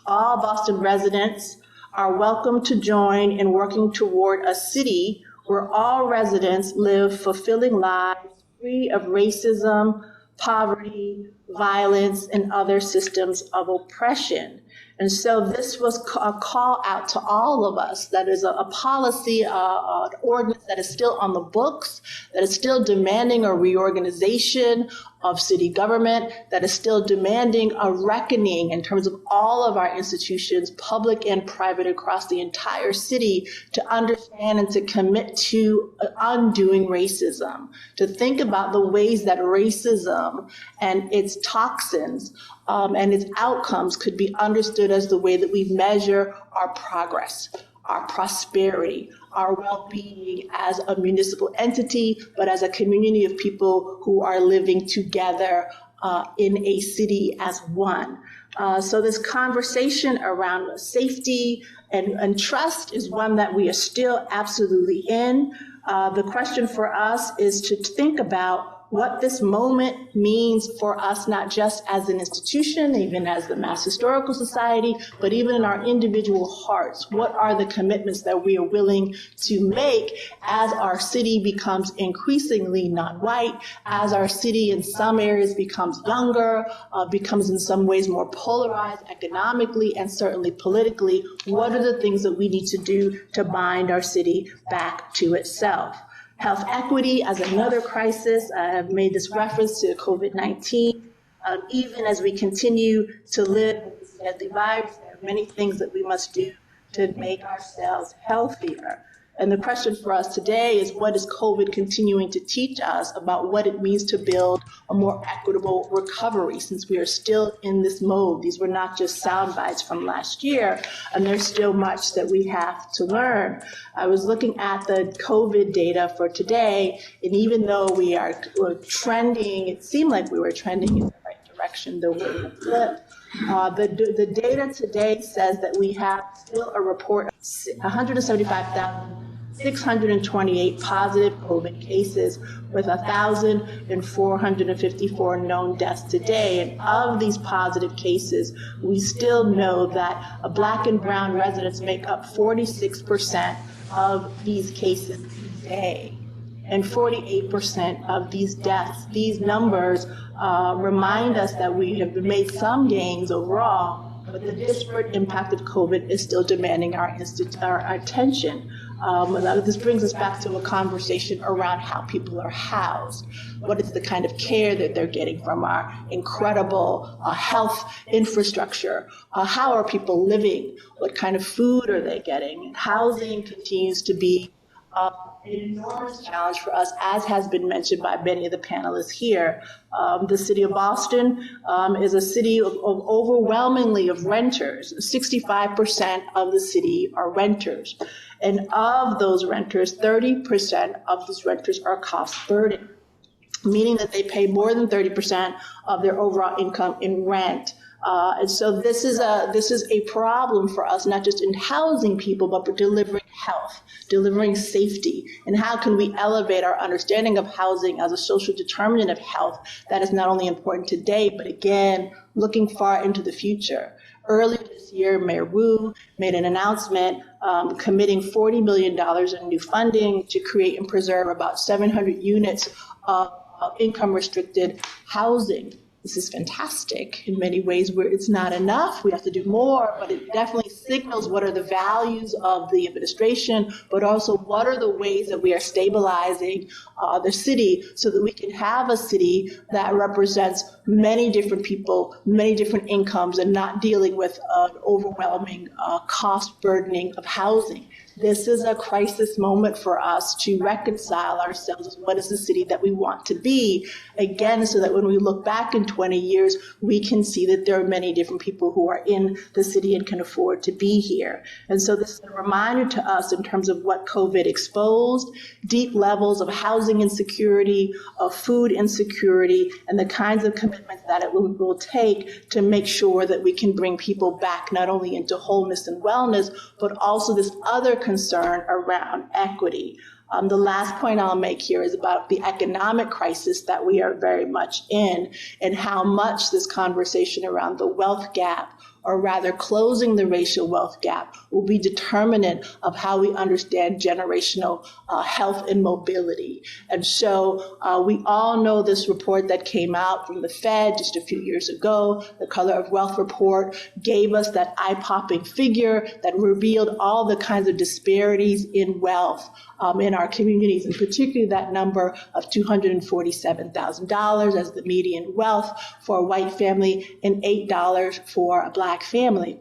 All Boston residents are welcome to join in working toward a city where all residents live fulfilling lives free of racism, poverty, violence, and other systems of oppression. And so this was a call out to all of us. That is a policy, an ordinance that is still on the books, that is still demanding a reorganization of city government, that is still demanding a reckoning in terms of all of our institutions, public and private, across the entire city, to understand and to commit to undoing racism, to think about the ways that racism and its toxins and its outcomes could be understood as the way that we measure our progress, our prosperity, our well-being as a municipal entity, but as a community of people who are living together in a city as one. So this conversation around safety and trust is one that we are still absolutely in. The question for us is to think about what this moment means for us, not just as an institution, even as the Mass Historical Society, but even in our individual hearts. What are the commitments that we are willing to make as our city becomes increasingly non-white, as our city in some areas becomes younger, becomes in some ways more polarized economically and certainly politically? What are the things that we need to do to bind our city back to itself? Health equity as another crisis. I have made this reference to COVID-19. Even as we continue to live with this deadly virus, there are many things that we must do to make ourselves healthier. And the question for us today is, what is COVID continuing to teach us about what it means to build a more equitable recovery, since we are still in this mode? These were not just sound bites from last year, and there's still much that we have to learn. I was looking at the COVID data for today, and even though we're trending, it seemed like we were trending in the right direction, though we're in a blip. The data today says that we have still a report of 175,628 positive COVID cases with 1,454 known deaths today. And of these positive cases, we still know that Black and brown residents make up 46% of these cases today, and 48% of these deaths. These numbers remind us that we have made some gains overall, but the disparate impact of COVID is still demanding our attention. This brings us back to a conversation around how people are housed. What is the kind of care that they're getting from our incredible health infrastructure? How are people living? What kind of food are they getting? And housing continues to be an enormous challenge for us, as has been mentioned by many of the panelists here. The city of Boston is a city of overwhelmingly of renters. 65% of the city are renters. And of those renters, 30% of those renters are cost burdened. meaning that they pay more than 30% of their overall income in rent. And so this is a problem for us, not just in housing people, but for delivering health, delivering safety. And how can we elevate our understanding of housing as a social determinant of health that is not only important today, but again, looking far into the future. Earlier this year, Mayor Wu made an announcement committing $40 million in new funding to create and preserve about 700 units of income-restricted housing. This is fantastic in many ways where it's not enough. We have to do more, but it definitely signals what are the values of the administration, but also what are the ways that we are stabilizing the city so that we can have a city that represents many different people, many different incomes, and not dealing with an overwhelming cost burdening of housing. This is a crisis moment for us to reconcile ourselves with what is the city that we want to be, again, so that when we look back in 20 years, we can see that there are many different people who are in the city and can afford to be here. And so this is a reminder to us in terms of what COVID exposed, deep levels of housing insecurity, of food insecurity, and the kinds of commitments that it will take to make sure that we can bring people back not only into wholeness and wellness, but also this other concern around equity. The last point I'll make here is about the economic crisis that we are very much in, and how much this conversation around the wealth gap, or rather closing the racial wealth gap, will be determinant of how we understand generational health and mobility. And so we all know this report that came out from the Fed just a few years ago, the Color of Wealth report, gave us that eye-popping figure that revealed all the kinds of disparities in wealth in our communities, and particularly that number of $247,000 as the median wealth for a white family and $8 for a black family.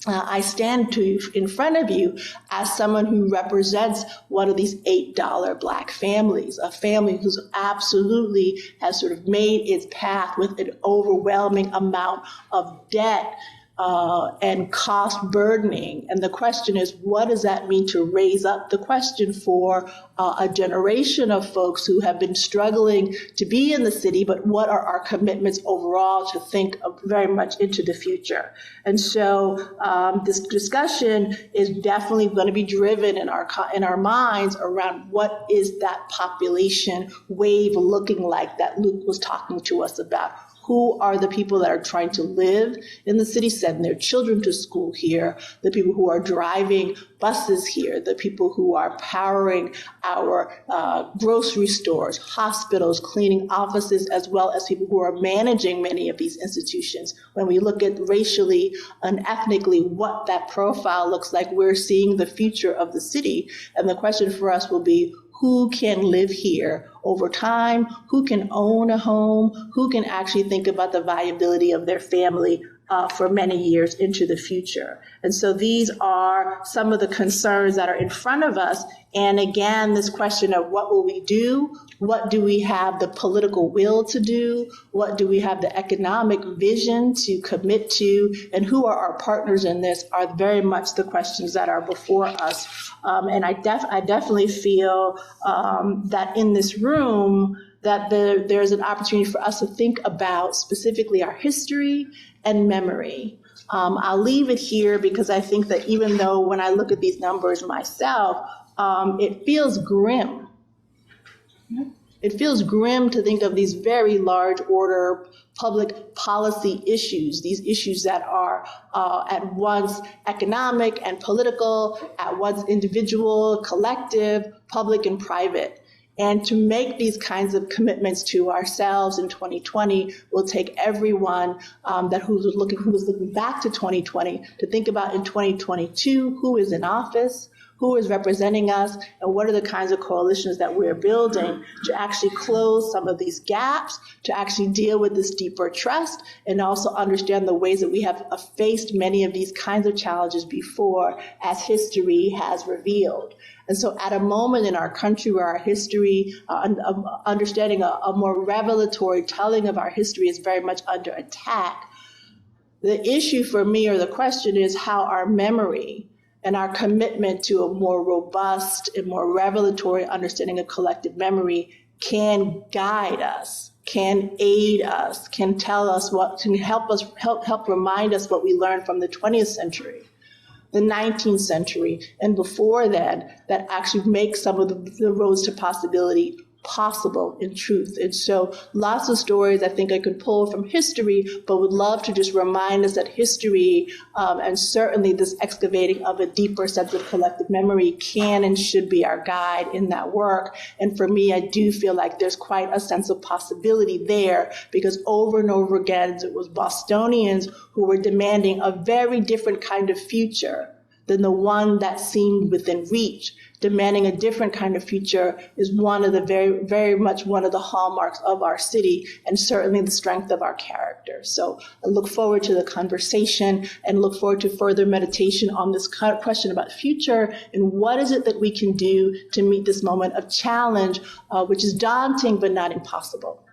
I stand in front of you as someone who represents one of these $8 black families, a family who's absolutely has sort of made its path with an overwhelming amount of debt and cost burdening. And the question is, what does that mean to raise up the question for a generation of folks who have been struggling to be in the city, but what are our commitments overall to think of very much into the future? And so this discussion is definitely going to be driven in our minds around what is that population wave looking like that Luke was talking to us about. Who are the people that are trying to live in the city, send their children to school here, the people who are driving buses here, the people who are powering our grocery stores, hospitals, cleaning offices, as well as people who are managing many of these institutions. When we look at racially and ethnically what that profile looks like, we're seeing the future of the city. And the question for us will be, who can live here over time, who can own a home, who can actually think about the viability of their family for many years into the future. And so these are some of the concerns that are in front of us. And again, this question of what will we do? What do we have the political will to do? What do we have the economic vision to commit to? And who are our partners in this are very much the questions that are before us. And I definitely feel that in this room, that there's an opportunity for us to think about specifically our history and memory. I'll leave it here because I think that even though when I look at these numbers myself, it feels grim. It feels grim to think of these very large order public policy issues, these issues that are at once economic and political, at once individual, collective, public and private. And to make these kinds of commitments to ourselves in 2020 will take everyone who was looking back to 2020 to think about in 2022 who is in office, who is representing us, and what are the kinds of coalitions that we're building to actually close some of these gaps, to actually deal with this deeper trust, and also understand the ways that we have faced many of these kinds of challenges before, as history has revealed. And so at a moment in our country where our history, understanding a more revelatory telling of our history is very much under attack, the issue for me, or the question, is how our memory and our commitment to a more robust and more revelatory understanding of collective memory can guide us, can aid us, can tell us what, can help remind us what we learned from the 20th century, the 19th century, and before that actually make some of the roads to possibility possible in truth. And so lots of stories I think I could pull from history, but would love to just remind us that history and certainly this excavating of a deeper sense of collective memory can and should be our guide in that work. And for me, I do feel like there's quite a sense of possibility there, because over and over again, it was Bostonians who were demanding a very different kind of future than the one that seemed within reach. Demanding a different kind of future is one of the very much one of the hallmarks of our city, and certainly the strength of our character. So I look forward to the conversation and look forward to further meditation on this question about future and what is it that we can do to meet this moment of challenge, which is daunting but not impossible.